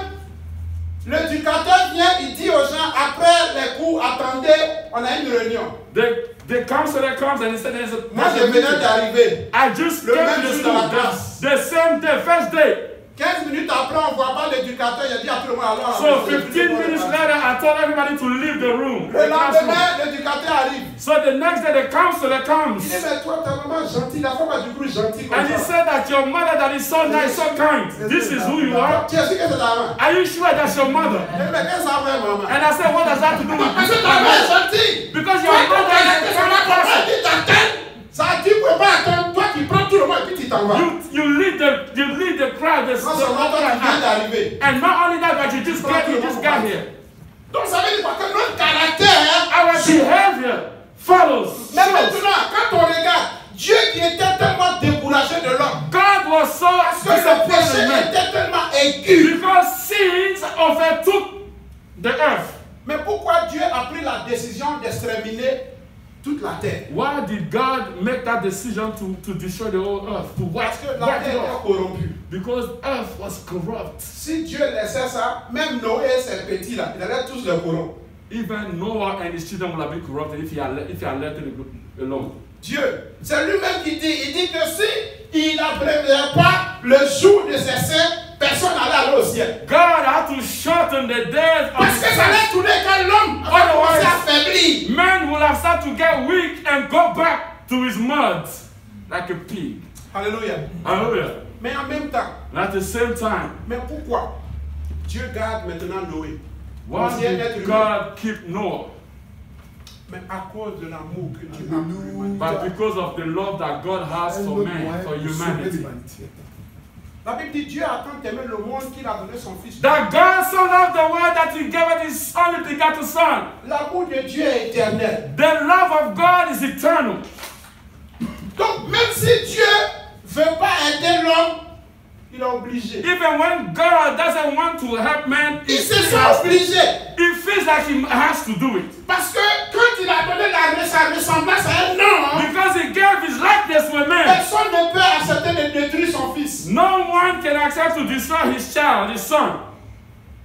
l'éducateur vient, il dit aux gens, après les cours, attendez, on a une réunion. the counselor comes and he said, there's a Moi, je venais d'arriver. I just Le came même to the jour school. dans la classe. The same day, first day. 15 minutes après, on ne voit pas l'éducateur, il a dit à tout le monde, alors... So 15 minutes later, I told everybody to leave the room. Le the classroom. lendemain, l'éducateur arrive. So the next day, the counselor Il comes. dit, mais toi, ta maman gentille, la femme a du coup gentille comme And he ça. said that your mother that is so nice, so kind. This is who you are. Tu es sûr que c'est ta maman? Are you sure that's your mother? Il dit, mais qu'est-ce que ça fait, maman? And I said, what does that have to do with Parce que ta maman est you? gentille. Because Toi, your ton mother is caractère, a ça va kind pas person. dit t'attends. Ça dit, tu ne peux pas attendre. Toi, tu prends tout le monde et puis tu t'en vas. You lead the crowd, the Non seulement toi, tu viens d'arriver. and not only that, but you just got here. Donc, ça veut dire quoi? Que notre caractère, Our behavior follows. mais shows. maintenant, quand on regarde, Dieu qui était tellement découragé de l'homme, God was so parce que le péché disappointed in man était tellement aigu. because sins overtook the earth. Dieu a pris la décision d'exterminer toute la terre? Why did God make that decision to destroy the whole earth, to wipe Parce que la it terre était off? corrompue. Because earth was corrupt. Si Dieu laissait ça, même Noé et ses petits là, ils allaient tous les corrompre. Even Noah and his children would have been corrupted if he had left it alone. Dieu, c'est lui-même qui dit, il dit que si il n'abrèverait pas le jour de ses saints, personne n'allait aller au ciel. God had to shorten the days of Parce his que ça allait tourner quand l'homme va commencer à faiblir. man will have started to get weak and go back to his mud like a pig. Alléluia. Hallelujah. Mais en même temps, And at the same time, mais pourquoi Dieu garde maintenant Noé? why Ancien être did humain. God keep Noah? Mais à cause de l'amour que Dieu a pour l'humanité. But because of the love that God has for man, for humanity. La Bible dit Dieu a tant aimé le monde qu'il a donné son fils. That God so loved the world that he gave it his only begotten son. L'amour de Dieu est éternel. The love of God is eternal. Donc même si Dieu ne veut pas aider l'homme, il est obligé. Even when God doesn't want to help man, Il se sent obligé. he feels like he has to do it. Parce que quand il a donné sa ressemblance à un homme, Because he gave his likeness to a man. personne ne peut accepter de détruire son fils. No one can accept to destroy his child, his son.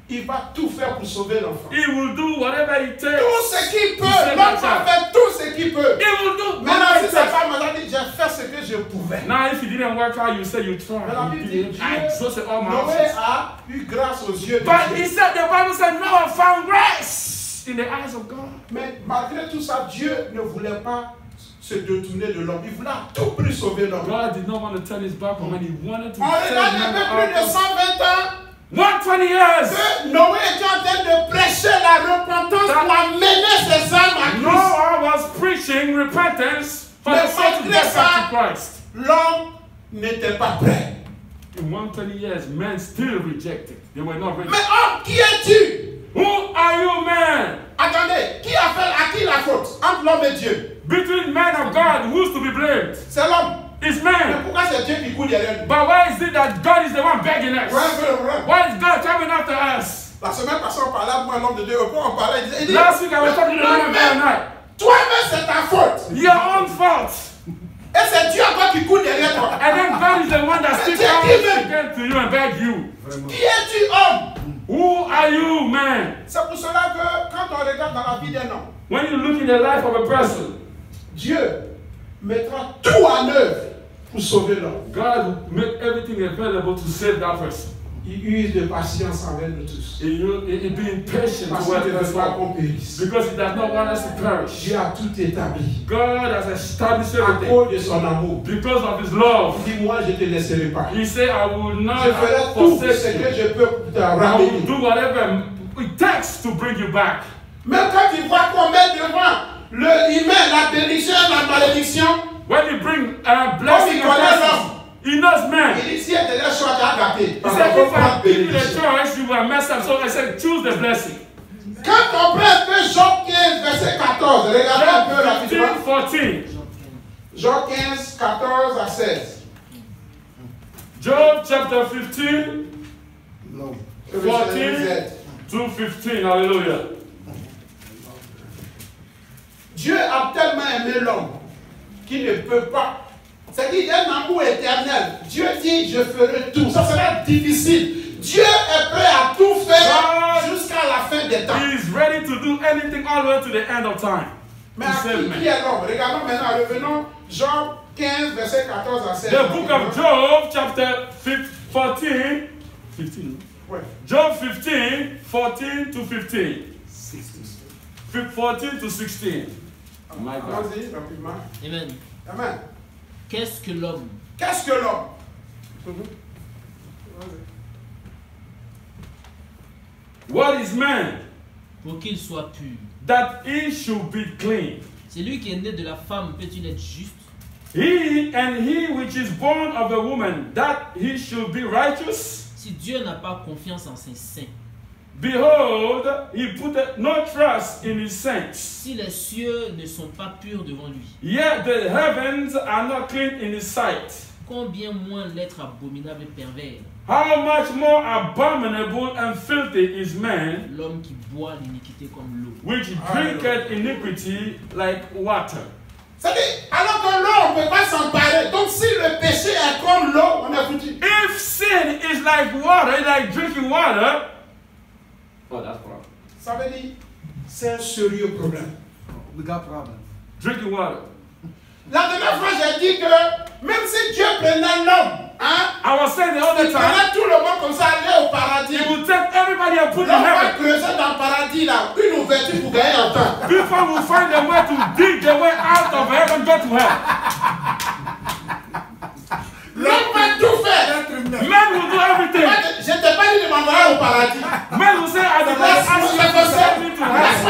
Il va tout faire pour sauver l'enfant. He will do whatever it takes. Tout ce qu'il peut. Save L'homme the va child. faire tout ce qu'il peut. He will do Maintenant, whatever si it sa takes. femme a dit, j'ai fait ce que je pouvais. Now, if it didn't work out, you say you tried. Mais la You Bible dit, did. I exhausted all my Noé options. a eu grâce aux yeux de But Dieu. he said, the Bible said, Noah found grace in the eyes of God. Mais malgré tout ça, Dieu ne voulait pas se détourner de l'homme. Il voulait à tout prix sauver l'homme. God did not want to turn his back on man. He wanted to On save regarde un man. peu plus de 120 ans 120 years. que Noé était en train de prêcher la repentance pour amener ses âmes à Christ. Noah was preaching repentance for the soul to get back to Christ. L'homme n'était pas prêt. In 120 years, men still rejected. They were not ready. Mais homme, qui es-tu? Who are you, man? Attendez, qui a fait à qui la faute entre l'homme et Dieu? Between men of God, who's to be blamed? C'est l'homme. It's Mais man. pourquoi c'est Dieu qui court derrière nous? But why is it that God is the one begging us? Ouais. Why is God coming after us? La semaine passée, on parlait à moi, l'homme de Dieu. Quand on parlait, il disait, Last week I was talking to the man day and night. toi-même, c'est ta faute. Your own fault. Et c'est Dieu encore qui court derrière toi. And then God is the one that sticks out again to you and beg you. Qui es-tu, homme? Who are you, man? C'est pour cela que quand on regarde dans la vie d'un homme, When you look in the life of a person, Dieu mettra tout en œuvre pour sauver l'homme. God will make everything available to save that person. Il use de patience envers nous tous. He being patient Parce qu'il towards ne us veut pas all. qu'on périsse. Because he does not want us to perish. Dieu a tout établi. God has established À everything cause de son amour. because of his love. Il dit, moi, je ne te laisserai pas. He said, I will Je not ferai tout ce forsake que you. je peux pour te I will ramener. do whatever it takes to bring you back. Même quand il voit qu'on met devant il met la bénédiction et la malédiction, When you bring a blessing Comme il and connaît blessings, he knows man. il dit, si elle te laisse choix, tu as gâté. He Parce said, qu'on if prend I give you the bénédiction. choice, you will mess up. So I said, choose the blessing. Quand on prend un peu Job 15, verset 14, regardez un peu Job 15, rapidement. 14. Job 15, 14 à 16. Job chapter 15 L'homme. Je vais 14 chercher to 15. Hallelujah. Dieu a tellement aimé l'homme qu'il ne peut pas. C'est-à-dire, il y a un amour éternel. Dieu dit, je ferai tout. Ça sera difficile. Dieu est prêt à tout faire jusqu'à la fin des temps. He is ready to do anything all the way to the end of time. Mais To à save qui man. est l'homme? Regardons maintenant, revenons, Job 15, verset 14 à 16. The book of Job, chapter 14, 15. Ouais. Job 15, 14 to 15. 14 to 16. Oh my God. Allons-y rapidement. Amen. Amen. Qu'est-ce que l'homme? Qu'est-ce que l'homme? What is man? Pour qu'il soit pur. That he should be clean. Celui qui est né de la femme peut-il être juste? He which is born of a woman, that he should be righteous. Si Dieu n'a pas confiance en ses saints, Behold, he put no trust in his saints. si les cieux ne sont pas purs devant lui, Yet the heavens are not clean in his sight. combien moins l'être abominable et pervers how much more abominable and filthy is man, l'homme qui boit l'iniquité comme l'eau. which drinketh iniquity like water. C'est-à-dire, alors que l'eau, on ne peut pas s'emparer. Donc si le péché est comme l'eau, on est foutu. If sin is like water, like drinking water, oh, that's problem. Ça veut dire, c'est un sérieux problème. We got problem. Drinking water. La dernière fois, j'ai dit que même si Dieu prenait l'homme, hein, I was saying the other il time, prenait tout le monde comme ça, aller au paradis. he will take everybody and put in L'homme va heaven. creuser dans le paradis, là, une ouverture pour gagner un temps. People will find a way to dig their way out of heaven, go to hell. L'homme va tout faire. Men will do everything. Je ne t'ai pas dit de m'envoyer au paradis. Men will say, I did not ask you to send me to heaven.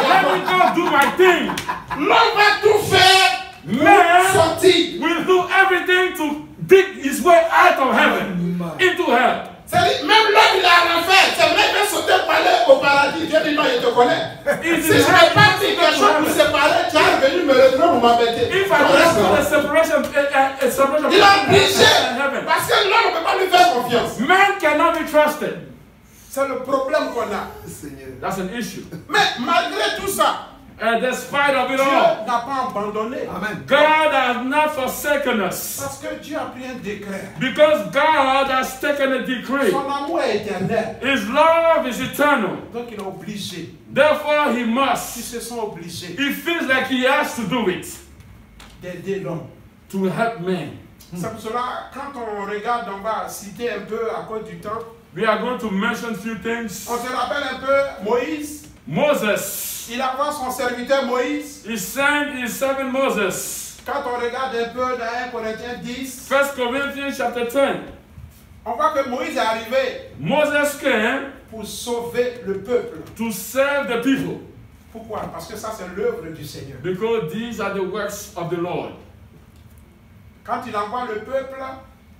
Let me go do my thing. L'homme va tout faire pour Man sortir. will do everything to dig his way out of heaven, into hell. C'est-à-dire, même l'homme, il a l'enfer. C'est vrai qu'il va sauter pour aller au paradis. Dieu dit non, il te connaît. It's Si je in n'ai heaven. pas dit quelque chose pour séparer, tu es venu me retrouver pour m'embêter. If I just do a separation Il est obligé. in heaven, Parce que l'homme ne peut pas lui faire confiance. man cannot be trusted. C'est le problème qu'on a. Seigneur. That's an issue. Mais malgré tout ça, And despite of it Dieu all, n'a pas abandonné. Amen. God has not forsaken us. Parce que Dieu a pris un décret. Because God has taken a decree. Son amour est éternel. His love is eternal. Donc il est obligé. Therefore, he Ils must. se sont obligés He feels like he has to do it d'aider l'homme. to help men. C'est pour cela, quand on regarde, on va citer un peu à cause du temps. We are going to mention a few things. On se rappelle un peu Moïse. Moses, Il a vu son serviteur Moïse. he sent his servant Moses. Quand on regarde un peu dans 1 Corinthiens 10, 1 Corinthians chapter 10. on voit que Moïse est arrivé Moses came pour sauver le peuple. to save the people Pourquoi? Parce que ça, c'est l'œuvre du Seigneur. because these are the works of the Lord. Quand il envoie le peuple,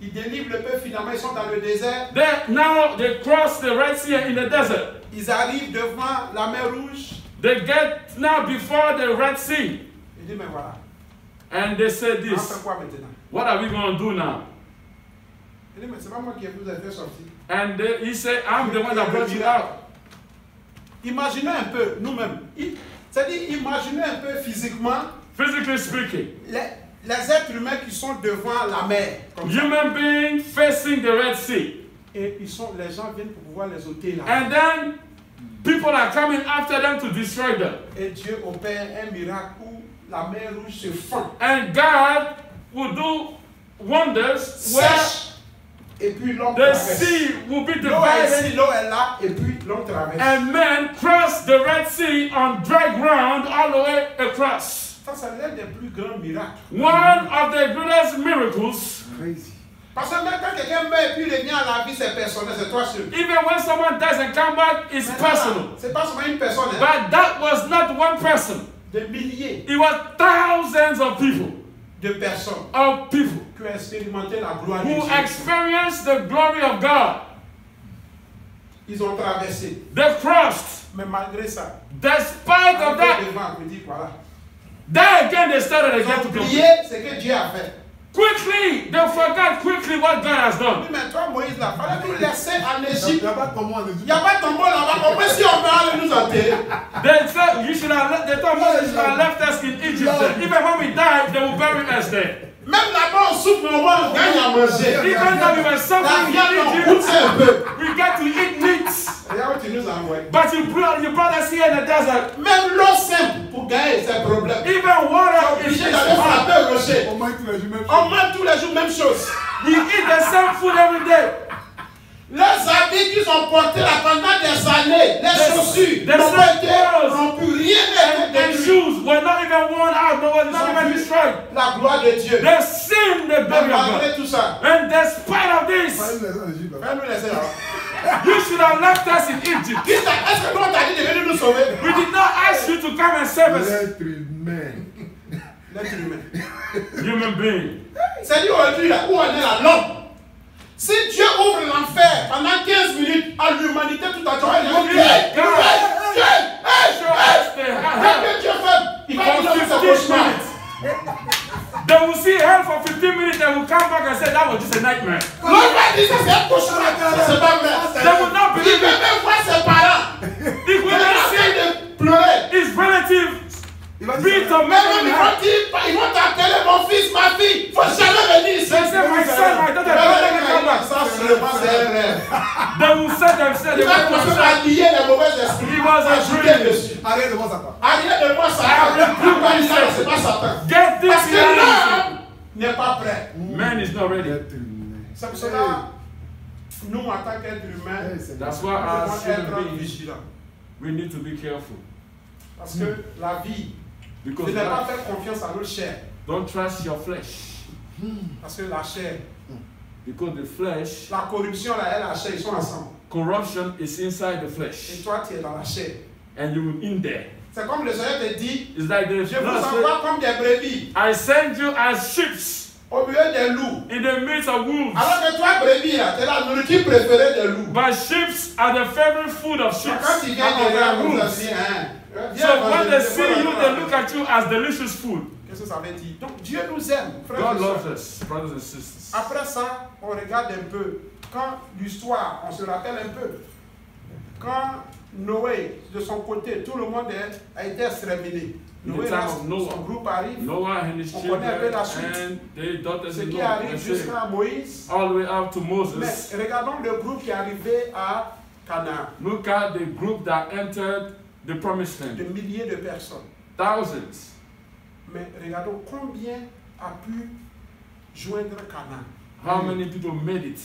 il délivre le peuple, finalement, ils sont dans le désert. Now they cross the Red Sea in the desert. Ils arrivent devant la mer Rouge. They get now before the Red Sea Il dit, mais voilà, and they say on fait this. quoi maintenant? What are we going to do now? Il dit, mais c'est pas moi qui vous ai fait sortir. And he said, I'm the one that brought you out. Imaginez un peu, nous-mêmes. C'est-à-dire, imaginez un peu physiquement Physically speaking, les êtres humains qui sont devant la mer. Comme ça. human beings facing the Red Sea. Et les gens viennent pour pouvoir les ôter là. And then people are coming after them to destroy them. Et Dieu opère un miracle où la mer Rouge se fend, And God will do wonders where sèche, et puis l'homme the traverse. sea will be L'eau est divided ici, l'eau est là, et puis l'homme traverse. and men cross the Red Sea on dry ground all the way across. Ça, c'est l'un des plus grands miracles. One of the greatest miracles. Crazy. Parce que même quand quelqu'un meurt et puis il revient à la vie, c'est personnel, c'est toi seul. Even when someone dies and come back, it's Mais personal. c'est pas seulement une personne, hein. But that was not one person. Des milliers It was thousands of people de personnes qui ont expérimenté la gloire de who Dieu. experienced the glory of God. Ils ont traversé. They crossed. Mais malgré ça, Despite of that, devant, on dit voilà. there again they started Ils again ont to complain. oublié ce que Dieu a fait. Quickly, they forgot quickly what God has done. Oui, mais toi, Moïse, là, fallait nous laisser en Il Égypte. n'y a pas de tombeau en Il Égypte. n'y a pas de tombeau là-bas. Au moins, si on meurt, allez nous enterrer. They said you should have. They told Moses you should have left us in Egypt. Then. Even when we died, they will bury us there. Même là-bas, on souffre, mais au moins, on gagne à manger. Even though we were La suffering viande, on in goûte Egypt, un peu. we got to eat meat. Regarde où tu nous as envoyé. But you brought us here in the desert. Même l'eau simple pour gagner, c'est un problème. Even water is Obligé d'aller hard. frapper au rocher. Au moins, tous les jours, même On mange tous les jours, même chose. We eat the same food every day. Les habits qu'ils ont portés là pendant des années, les chaussures, the n'ont pas été clothes rompus, rien n'a été And détruit. shoes were not even worn out. No one not even destroyed. La gloire de Dieu. They seen the Mais glory of God. malgré tout ça, And despite of this, pas une en Égypte. là. fais-nous laisser là. you should have left us in Egypt. Est-ce que nous on t'a dit de venir nous sauver? We did not ask you to come and save us. L'être humain. L'être humain. Human being. C'est dit aujourd'hui là, où on est là, l'homme. Si Dieu ouvre l'enfer pendant 15 minutes à l'humanité tout à l'heure, il va dire que Dieu fait, il va nous faire ce cauchemar. They will see hell for 15 minutes and will come back and say that was just a nightmare. L'homme va dit ça, c'est un cauchemar. Ça, c'est pas vrai. They will not Il believe peut it. même voir ses parents. If Il we est en don't train see de pleurer. his relatives Il va beat dire, or Mais make même him ils vont happy, dire, ils vont t'appeler mon fils, ma fille. Faut jamais venir ici. they say, my son, my daughter, Mais don't let me come back. ça, seulement, c'est un rêve. They will say themselves, Il they va will commencer themselves. à lier les mauvais esprits. He was a Ajouter dream. dessus. arrête de voir ça. Arrière de moi, Satan. C'est pas Satan. Get this Parce que reality. l'homme n'est pas prêt. Man is not ready. C'est pour cela, nous, en tant qu'êtres humains, That's nous why as devons human être beings, vigilants. we need to be careful. Parce que la vie, Because ne pas life, faire confiance à notre chair. don't trust your flesh. Parce que la chair, Because the flesh, la corruption là, et la chair, ils sont ensemble. corruption is inside the Et flesh. toi, tu es dans la chair. And you're in there. C'est comme le Seigneur te dit, It's like the je vous Lord said, envoie comme des brebis I send you as sheep au milieu des loups. in the midst of wolves. Alors que toi, brebis, là, tu es la nourriture préférée des loups. But sheep are the favorite food of sheep. Quand tu viens And derrière, of vous wolves. avez hein. So when they see you, they look at you as delicious food. Qu'est-ce que ça veut dire? Donc Dieu nous aime, frères God et sœurs. loves us, brothers and sisters. Après ça, on regarde un peu. Quand l'histoire, on se rappelle un peu. Quand Noé, de son côté, tout le monde a été exterminé. In the Noé, time là, of Noah, son groupe arrive. Noah and his On children connaît un peu la suite. and their daughters Ce in qui law, arrive jusqu'à Moïse. all the way up to Mais Moses. regardons le groupe qui est arrivé à Canaan. Look at the group that entered the promised De land. milliers de personnes. Thousands. Mais regardons combien a pu joindre Canaan. How many people made it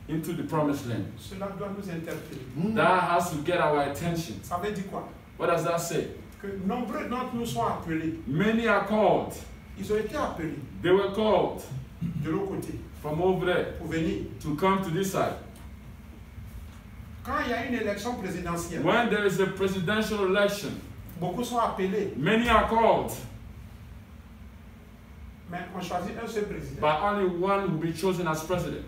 into the promised land? Cela doit nous interpeller. That has to get our attention. Ça veut dire quoi? What does that say? Que nombreux d'entre nous sont appelés. Many are called. Ils ont été appelés They were called de l'autre côté from over there pour venir. to come to this side. Quand il y a une élection présidentielle, When there is a presidential election, beaucoup sont appelés, many are called, mais on choisit un seul président. but only one will be chosen as president.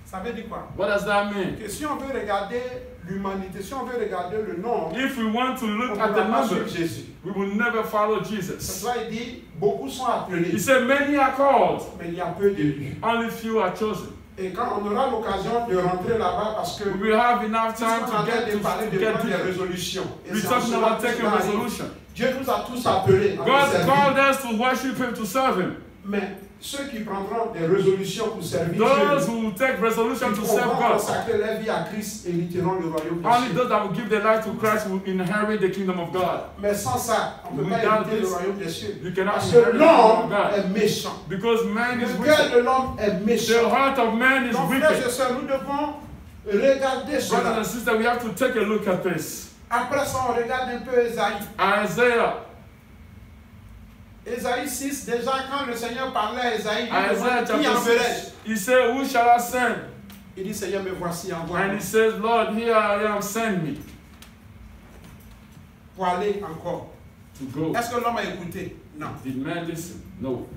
Ça veut dire quoi? What does that mean? Que si on veut regarder l'humanité, si on veut regarder le nombre, If we want to on look ne at the va pas number, suivre Jésus. we will never follow C'est Jesus. pourquoi il dit, beaucoup sont appelés, He said, many are called, mais il y a peu d'élus. only few are chosen. Et quand on aura l'occasion de rentrer là-bas, parce que We will have enough puisqu'on time est en to train get de parler to de get prendre des to résolutions. Et We're c'est en talking cela about que taking cela arrive. resolution. Dieu nous a tous appelés à God le servir. called us to worship Him, to serve Him. Mais ceux qui prendront des résolutions pour servir Those Dieu, who will take resolution to ils serve vont God. consacrer leur vie à Christ et hériteront le royaume Only des cieux. those that will give their life to Christ will inherit the kingdom of God. Mais sans ça, on ne peut pas Without hériter le this, royaume des cieux. You cannot Parce inherit que the kingdom of l'homme God. est méchant. Because man is Le cœur wicked. de l'homme est The méchant. heart of man is Donc, frères et wicked. sœurs, nous devons regarder Brothers cela. and sisters, we have to take a look at this. Après ça, on regarde un peu Ésaïe. Isaiah, Ésaïe 6, déjà quand le Seigneur parlait à Ésaïe, il Isaiah demande qui chapter enverrai-je? 6, he said, who shall I send? Il dit, Seigneur, me voici, And envoie-moi. he says, Lord, here I am, send me Pour aller encore. to go. Est-ce que l'homme a écouté? Non. Did man listen? No.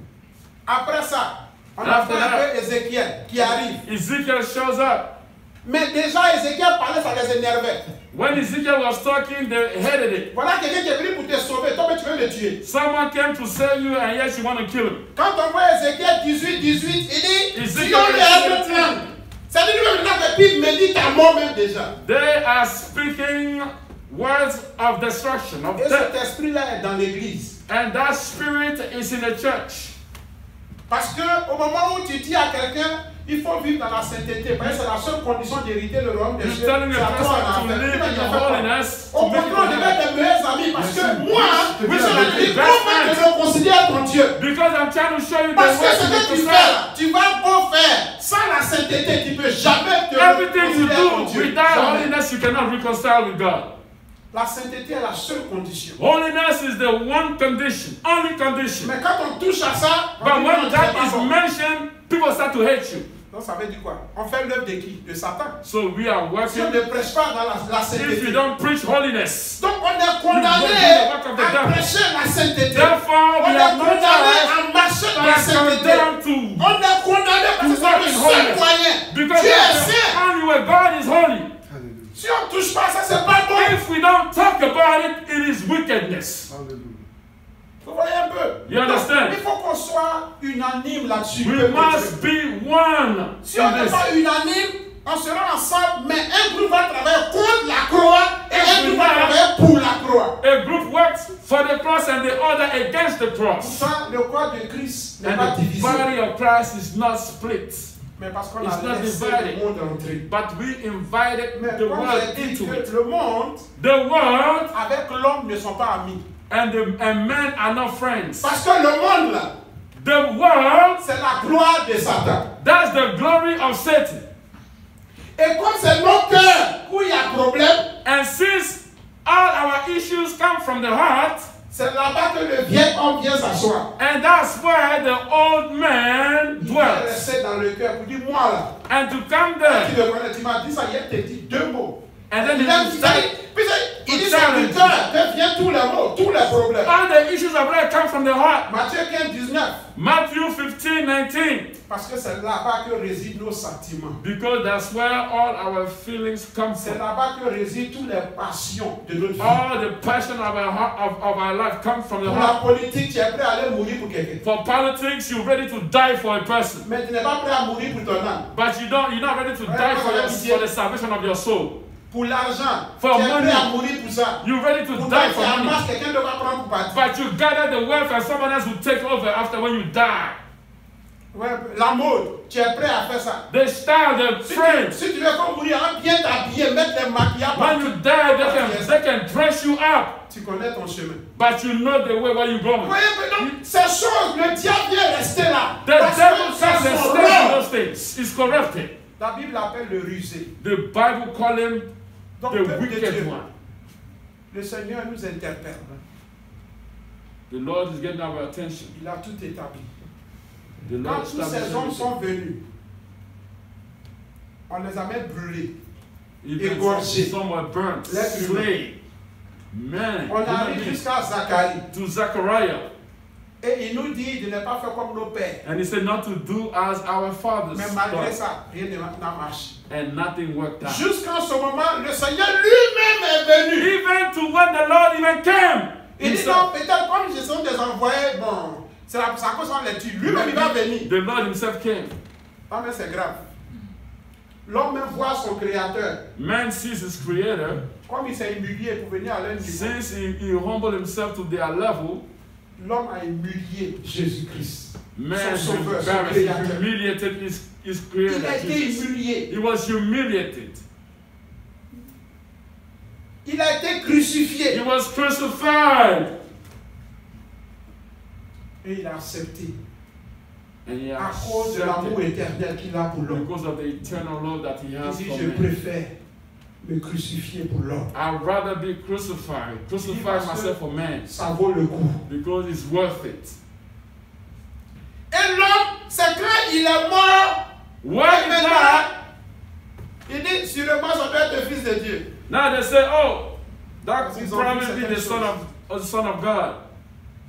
Après ça, on a After fait un that, peu Ézéchiel qui arrive. Ezekiel shows up. Mais déjà, Ézéchiel parlait, ça les énervait. When Ezekiel was talking, they hated it. Voilà quelqu'un qui est venu pour te sauver. Toi, mais tu veux le tuer. Someone came to save you, and yet you want to kill him. Quand on voit Ézéchiel 18, il dit, Ézéchiel si on lui a 18, plan. Ça dit lui-même maintenant que puis médite à mort même déjà. They are speaking words of destruction, of Et cet death. esprit-là est dans l'église. And that spirit is in the church. Parce que au moment où tu dis à quelqu'un, il faut vivre dans la sainteté, parce que c'est la seule condition d'hériter le royaume des You're cieux. telling C'est a à toi person en to affaire. live Tu vas in dire, fais quoi? holiness, Au to make it contraire, on devait happen. être des meilleurs amis parce que moi, Oui, je c'est me vrai. dis comment que je considère ton Dieu. Because I'm trying to show you the Parce que way ce to que make tu the fais sound. là, tu vas beau faire sans la sainteté, tu ne peux jamais te Everything you considérer ton do Dieu. without Jamais. holiness, you cannot reconcile with God. La sainteté est la seule condition. Holiness is the one condition, only condition. Mais quand on touche à ça, on But dit non, when tu n'es that pas is bon. mentioned, people start to hate you. Donc ça veut dire quoi? On fait l'œuvre de qui? De Satan. So we are Si on working. ne prêche pas dans la If sainteté. you don't preach holiness, Donc on est condamné à prêcher la sainteté. therefore On we est have no condamné choice. à marcher dans We la are sainteté. condemned to On est condamné parce que c'est le seul moyen. because Dieu est that's the saint. only way. God is holy. Hallelujah. Si on ne touche pas ça, c'est pas bon. If we don't talk about it, it is wickedness. Hallelujah. Vous voyez un peu? You understand? Il faut qu'on soit unanime là-dessus. We must be one. Si on n'est pas unanime, on sera ensemble, mais un groupe va travailler contre la croix et un groupe va travailler pour la croix. A group works for the cross and the other against the cross. Pourtant, le corps de Christ n'est And pas the divisé. body of Christ is not split. Mais parce qu'on It's a not laissé divided. le monde entrer. But we invited Mais the comme world j'ai dit into que it. le monde The world avec l'homme ne sont pas amis. and men are not friends. Parce que le monde là, The world, c'est la gloire de Satan. that's the glory of Satan. Et comme c'est nos cœurs où il y a problème, And since all our issues come from the heart, c'est là-bas que le vieil homme vient s'asseoir. and that's where the old man Il vient dwells. rester dans le cœur pour dire moi là. And to come Tu there, le connais, tu m'as dit ça hier, tu dit deux mots. and then Il dit ça du cœur que viennent tous les mots, tous les problèmes. all the issues of life come from the heart. Matthieu 15, 19. Matthew 15:19. Parce que c'est là-bas que résident nos sentiments. Because that's where all our feelings come C'est from. là-bas que résident toutes les passions de notre vie. All the passion of our heart, of our life come from the Pour la heart. politique, tu es prêt à aller mourir pour quelqu'un. For politics, you're ready to die for a person. Mais tu n'es pas prêt à mourir pour ton âme. But you're not ready to die for the salvation of your soul. Pour l'argent, For tu es money. prêt à mourir pour ça. You're ready to Pour die toi, tu for money. amasses, quelqu'un devra prendre pour partir. But you gather the wealth and someone else will take over after when you die. Ouais, la mode, tu es prêt à faire ça. The style, the trend. Si tu veux qu'on mourir, hein, bien t'habiller, mettre les maquillages When you partout. die, they can dress you up. Tu connais ton chemin. But you know the way where you're Vous going. voyez, donc, ces choses, le diable vient rester là. The Parce devil que comes c'est and son stays in rôle. those things. It's corrupted. La Bible appelle le rusé. The Bible call him Donc, the peuple de wicked Dieu, one. le Seigneur nous interpelle. The Lord is getting our attention. Il a tout établi. The Quand Lord tous ces established hommes everything. sont venus, on les a même brûlés. Even égorgés. some were burnt, L'être humain. slain. Man, On human arrive beings. jusqu'à Zacharie. To Zechariah. Et il nous dit de ne pas faire comme nos pères. And he said not to do as our fathers Mais malgré done. ça, rien n'a marché. And nothing worked out. Jusqu'en ce moment, le Seigneur lui-même est venu. Even to when the Lord even came. Il dit himself. non, peut-être comme je sont des envoyés, bon, c'est à cause qu'on les tue. Lui-même, il va venir. The Lord himself came. Non, mais c'est grave. L'homme même voit son créateur. Man sees his creator. Comme il s'est humilié pour venir à leur niveau. Since he humbled himself to their level, L'homme a humilié Jésus-Christ. man Son sauveur, son embarrassed, créateur. humiliated his Il creator. a été Jesus. humilié. He was humiliated. Il a été crucifié. He was crucified. Et il a accepté. And he À cause de l'amour accepted éternel qu'il a pour l'homme. because of the eternal love that he Il has dit, for je me. préfère me crucifier pour l'homme. I'd rather be crucified, crucify myself for man, Ça vaut le coup. because it's worth it. Et l'homme, c'est quand il est mort. When et he maintenant, died, il dit, sûrement ça doit être le fils de Dieu. now they say, oh, that Parce could qu'ils ont vu probably be certaines the son choses. of the Son of God.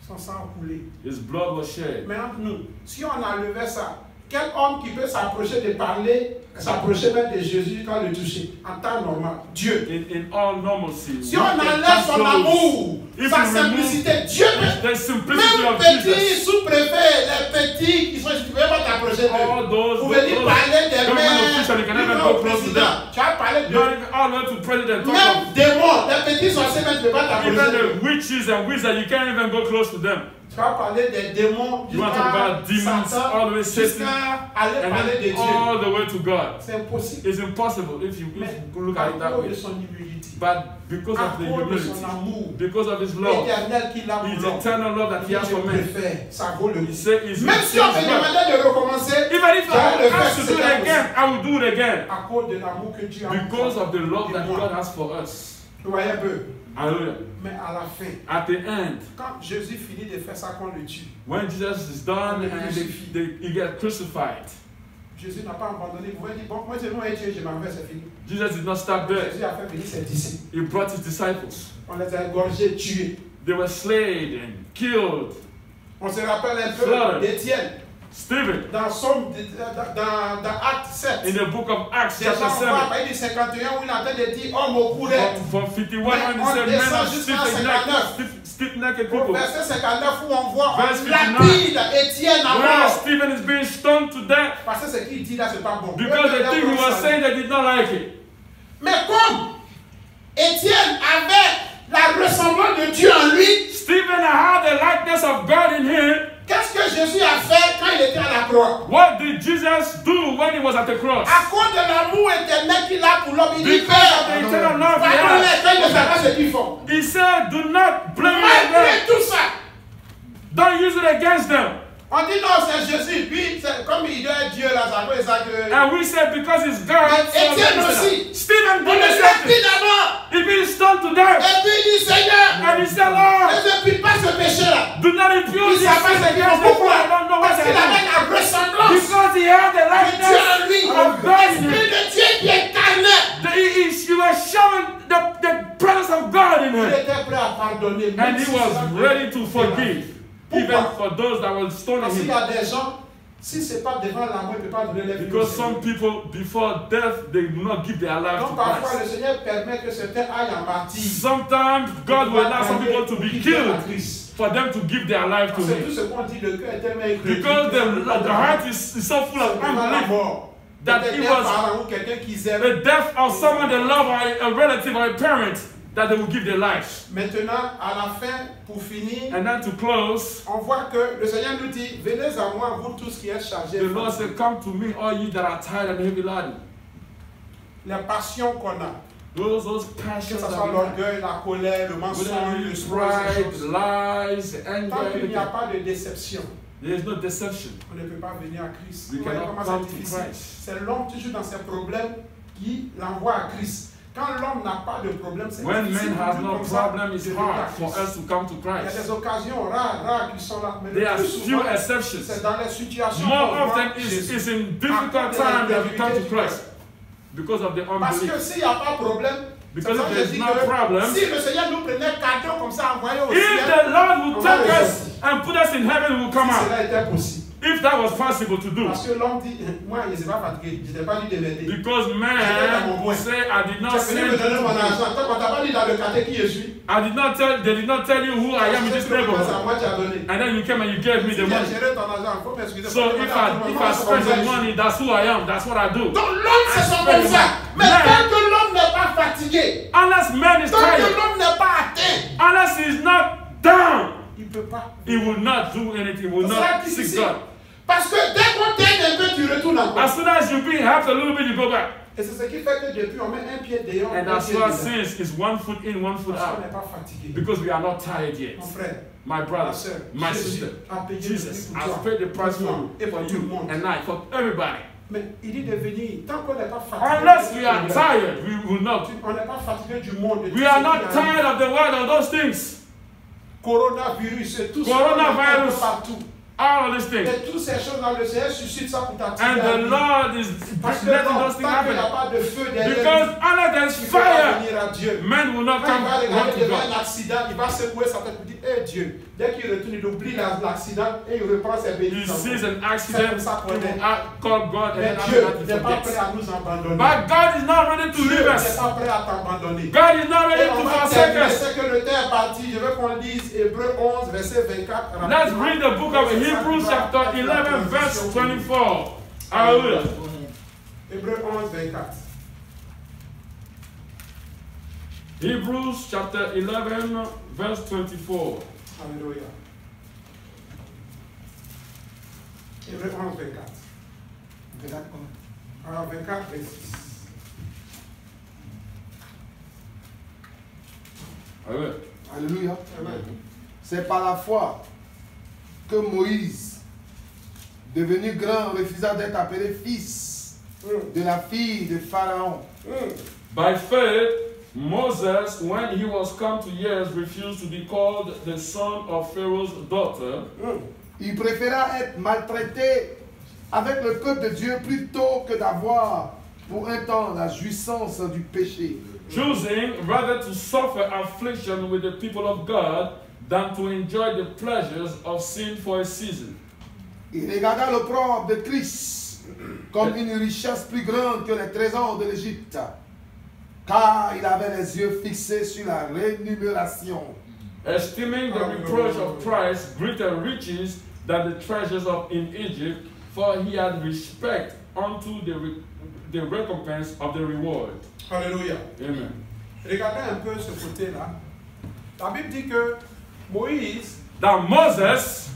Son sang a coulé. His blood was shed. Mais entre nous, si on enlevait ça, quel homme qui peut s'approcher de parler, s'approcher même de Jésus quand le toucher, en temps normal? Dieu. In all normalcy, Si we on can enlève come son close. amour, If sa we remove simplicité, Dieu peut. the simplicity Même of petits Jesus, sous-préfets, les petits qui sont ici, tu ne peux pas t'approcher all d'eux. those Vous venez parler des government maires, officials, you can du never grand go close to président. them. Tu as parlé Not de even all the way to president. Talk même of démons, les petits sorciers, même tu ne peux pas t'approcher even d'eux. the witches and wizards, you can't even go close to them. Tu vas parler des démons You want to talk about demons, all the way Satan, jusqu'à aller and parler de then Dieu. all the way to God. C'est impossible. It's impossible if you Mais look à at it that cause de way. son humilité, But because à of the cause de humility, son amour because of his love, éternel qu'il a pour his l'homme, eternal love that he has je for man, préfère, ça vaut le he coup. said, it's Même si on me demandait de recommencer, even if j'allais le I faire ask si to do c'était it again, I will do it again. à cause de l'amour que Dieu a pour Because toi. of the love that Et moi. God has for us. Vous voyez un peu. Hallelujah. Mais à la fin, At the end, quand Jésus finit de faire ça, qu'on le tue, when Jesus is done and he gets crucified, Jésus n'a pas abandonné. Vous voyez, bon, moi, c'est moi et Dieu, je m'en vais, c'est fini. Jesus did not stop there. Jésus a fait venir ses disciples. He brought his disciples. On les a égorgés, tués. They were slain and killed. On se rappelle un peu Slaughtered. d'Étienne. Stephen, Dans dans Acte 7. in the book of Acts, Déjà, chapter on voit 7, à partir du 51 où il est en train de dire homme au courant. from 51, Mais when he on said, descend men of jusqu'à Stephen, 59. stiff-necked Au people. verset 59 où on voit Verse on 59. lapide Étienne à Where mort. Stephen is being stoned to death Parce que ce qu'il dit là, c'est pas bon. because the thing he was saying they did not like it. Mais comme Étienne avait la ressemblance de Dieu en lui, Stephen had the likeness of God in him. qu'est-ce que Jésus a fait quand il était à la croix? What did Jesus do when he was at the cross? À cause de l'amour éternel qu'il a pour l'homme, il dit Because of Père, the eternal love he pardonne-les, has. quand ils ne savent pas ce qu'ils font. He said, do not blame Malgré them. tout ça, Don't use it against them. on dit non, c'est Jésus. Puis, comme il doit être Dieu là, ça veut dire que. And we said because it's God. Mais so Étienne let me say aussi. that. Stephen On did le the same lapide thing. d'abord. He been stoned to death. Et puis il dit Seigneur, And he said, ne Lord, impute pas ce péché là. do not Il impute ne this savait pas sin ce qu'il against faut. the Pourquoi? I don't know what Parce they qu'il avait do. la ressemblance Because he had the de Dieu en lui. likeness of God in L'Esprit him. de Dieu qui est incarné. He was showing the presence of God in Il him. était prêt à pardonner. And he was ready to forgive. Even Pourquoi? for those that were stoning Parce qu'il y him. a des gens, si ce n'est pas devant l'amour, il ne peut pas donner les vies. Because some people, before death, they do not give their life to Donc parfois, Christ. le Seigneur permet que certains aillent en martyr. Sometimes God will allow some people to be killed Christ. for them to give their life to Parce que tout Him. ce qu'on dit, le cœur est tellement incrédule. Because the heart is so full of devant la unbelief. mort. that Peut-être it un was parent ou quelqu'un qu'ils aiment. the death of someone they love, or a relative or a parent, that they will give their lives. Maintenant, à la fin, pour finir, And then to close, on voit que le Seigneur nous dit, venez à moi, vous tous qui êtes chargés. the Lord said, come to me, all you that are tired and heavy laden. Les passions qu'on a, Those que passions ce that soit we have, l'orgueil, la colère, le mensonge, whether le it's soin, ces pride, choses. lies, anger, Tant qu'il n'y a everything, pas de déception, there is no deception. on ne peut pas venir à Christ. We Vous voyez cannot comment come c'est to difficile. Christ. C'est l'homme toujours dans ses problèmes qui l'envoie à Christ. Quand l'homme n'a pas de problème, c'est When difficile man has pour lui no comme ça problem, de it's venir à hard for Christ. us to come to Il y a Christ. des occasions rares qui sont là. Mais There le are plus few souvent, exceptions. c'est dans les situations More qu'on voit often Jésus. it's in difficult times that we come to Christ because of the Parce que unbelief. s'il n'y a pas de problème, Because c'est if ça que there's je dis no que problem, si le Seigneur nous prenait cadeau comme ça, envoyé au if ciel, the Lord will on va take le us and put us in heaven, we will come si out. cela était possible. If that was possible to do. Parce que l'homme dit, moi, je ne suis pas fatigué, je n'ai pas dit de m'aider. Because man say, I did Tu not es send venu you me donner mon to me. argent. Toi, on t'a pas dit dans le quartier qui je suis. They did not tell you who I am in this C'est neighborhood. moi qui a donné. And then you came and you gave me Si the tu as money. géré ton argent, il faut m'excuser. So if I spend the money, that's who I am. That's what I do. Donc l'homme, c'est son comme ça. Mais Man. tant que l'homme n'est pas fatigué, Unless man is tant que tired, l'homme n'est pas atteint, unless he's not down, il ne peut pas. he will not do anything. He will C'est not difficile. seek God. Parce que dès qu'on t'aide un peu, tu retournes encore. As soon as you be helped a little bit, you go back. Et c'est ce qui fait que depuis, on met un pied dehors, And un that's pied why dedans. since is 1 foot in, 1 foot Parce qu'on out. n'est pas fatigué. Because we are not tired yet. Mon frère, My ma brother, soeur, my Jésus sister, a payé le Jesus prix pour has toi, paid the price pour for moi you, et for pour tout le you, monde. and I, for everybody. Mais il dit de venir, tant qu'on n'est pas fatigué. Unless we are tired, we will not. On n'est pas fatigué du monde. de tout We ce are qui not arrive. tired of the world and those things. Coronavirus et tout Coronavirus. ça partout. All of these things. Et toutes ces choses-là, le Seigneur suscite ça pour t'attirer. And the Lord is Parce que letting non, those things tant qu'il n'y a happen. pas de feu derrière Because lui, unless there's il ne peut pas fire, venir à Dieu. men will not Quand il come va run regarder to devant God. un accident, il va secouer sa tête et dire, hé Dieu. Dès qu'il retourne, il oublie l'accident et il reprend ses He bénédictions. sees an C'est accident, comme ça he qu'on est. will call God, and Mais then Dieu after that n'est he pas prêt forgets. à nous abandonner. But God is not ready to Dieu leave n'est us. pas prêt à t'abandonner. God is not Et ready on to va forsake terminer, us. c'est que le temps est parti. Je veux qu'on lise Hébreux 11, verset 24. Let's read the book of Hebrews chapter 11 verse 24. Hallelujah. Go ahead. Hébreux 11, 24. Hebrews chapter 11 verse 24. Alléluia. Hébreux 11, 24. Alors 24, 26. Hallelujah. Alléluia. Amen. C'est par la foi que Moïse, devenu grand, refusa d'être appelé fils de la fille de Pharaon. By faith, Moses, when he was come to years, refused to be called the son of Pharaoh's daughter. Il préféra être maltraité avec le peuple de Dieu plutôt que d'avoir pour un temps la jouissance du péché. Choosing rather to suffer affliction with the people of God than to enjoy the pleasures of sin for a season. Il regarda l'opprobre de Christ comme une richesse plus grande que les trésors de l'Égypte, car il avait les yeux fixés sur la rémunération esteeming the reproach of Christ greater riches than the treasures in Egypt, for he had respect unto the recompense of the reward. Alléluia. Amen. Regardez un peu ce côté-là. La Bible dit que Moïse, That Moses,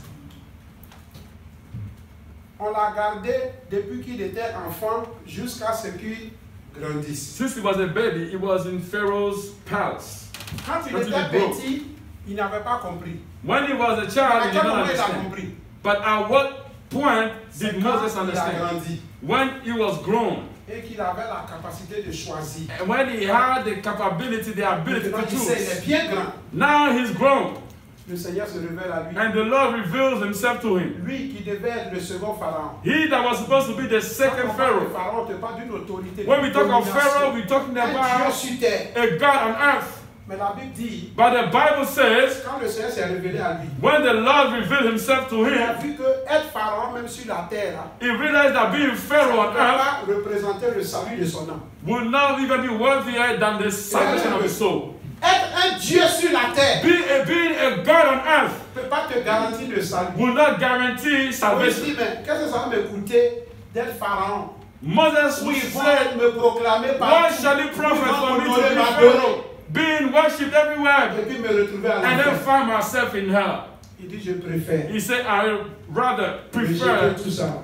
on l'a gardé depuis qu'il était enfant jusqu'à ce qu'il grandisse. since he was a baby, he was in Pharaoh's palace. Quand il Quand était il est gros. petit, il n'avait pas compris. When he was a À child, he quel did not moment il a understand. compris? But at what point C'est did quand Moses il a understand? grandi When he was grown, et qu'il avait la capacité de choisir. and when he had the capability, the ability Maintenant, to il sait, il est choose. bien grand. Now he's grown, Le Seigneur se révèle à lui. and the Lord reveals himself to him. Lui qui devait être le second pharaon. He that was supposed to be the second Quand on parle de Pharaoh. pharaon, on ne parle pas d'une autorité. When we talk of domination. Pharaoh, we're talking Un Dieu about sur terre. a God on earth. Mais la Bible dit, But the Bible says, quand le Seigneur s'est révélé à lui, when the Lord revealed himself to il a him, vu que être pharaon, même sur la terre, là, he realized that being ça Pharaoh ne on peut earth pas représenter le salut de son âme. will not even be worthier than the salvation of his soul. Être un Dieu sur la terre Being a God on earth ne peut pas te garantir le salut. will not guarantee On me salvation. dit, mais qu'est-ce que ça va me coûter d'être pharaon? Moses Où would ils vont say, me proclamer what partout. shall it Où profit ils vont for me to m'honorer, be m'adorer. Pharaoh, being worshipped everywhere, Et puis me retrouver à and then l'enfer. find myself in hell? Il dit, je préfère He said, I rather rejeter prefer tout ça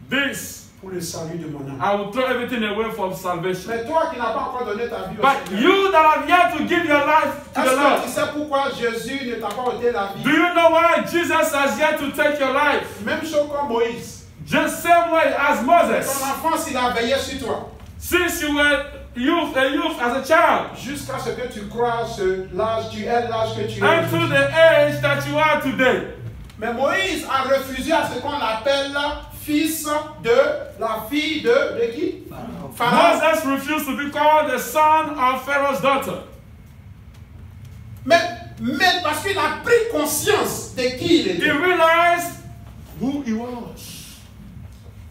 this. pour le salut de mon âme. I will throw everything away for salvation. Mais toi qui n'as pas encore donné ta vie au But Seigneur, you that have yet to give your life to est-ce the que tu Lord, sais pourquoi Jésus ne t'a pas ôté la vie? do you know why Jesus has yet to take your life? Même chose comme Moïse. Just same way as Ton Moses. enfance, il a veillé sur toi. Since you were a youth as a child, Jusqu'à ce que tu crois l'âge, tu es l'âge que tu es. until the age that you are today. Mais Moïse a refusé à ce qu'on appelle fils de la fille de qui? Pharaon. Moses refused to be called the son of Pharaoh's daughter. Mais parce qu'il a pris conscience de qui il He était. realized who he was.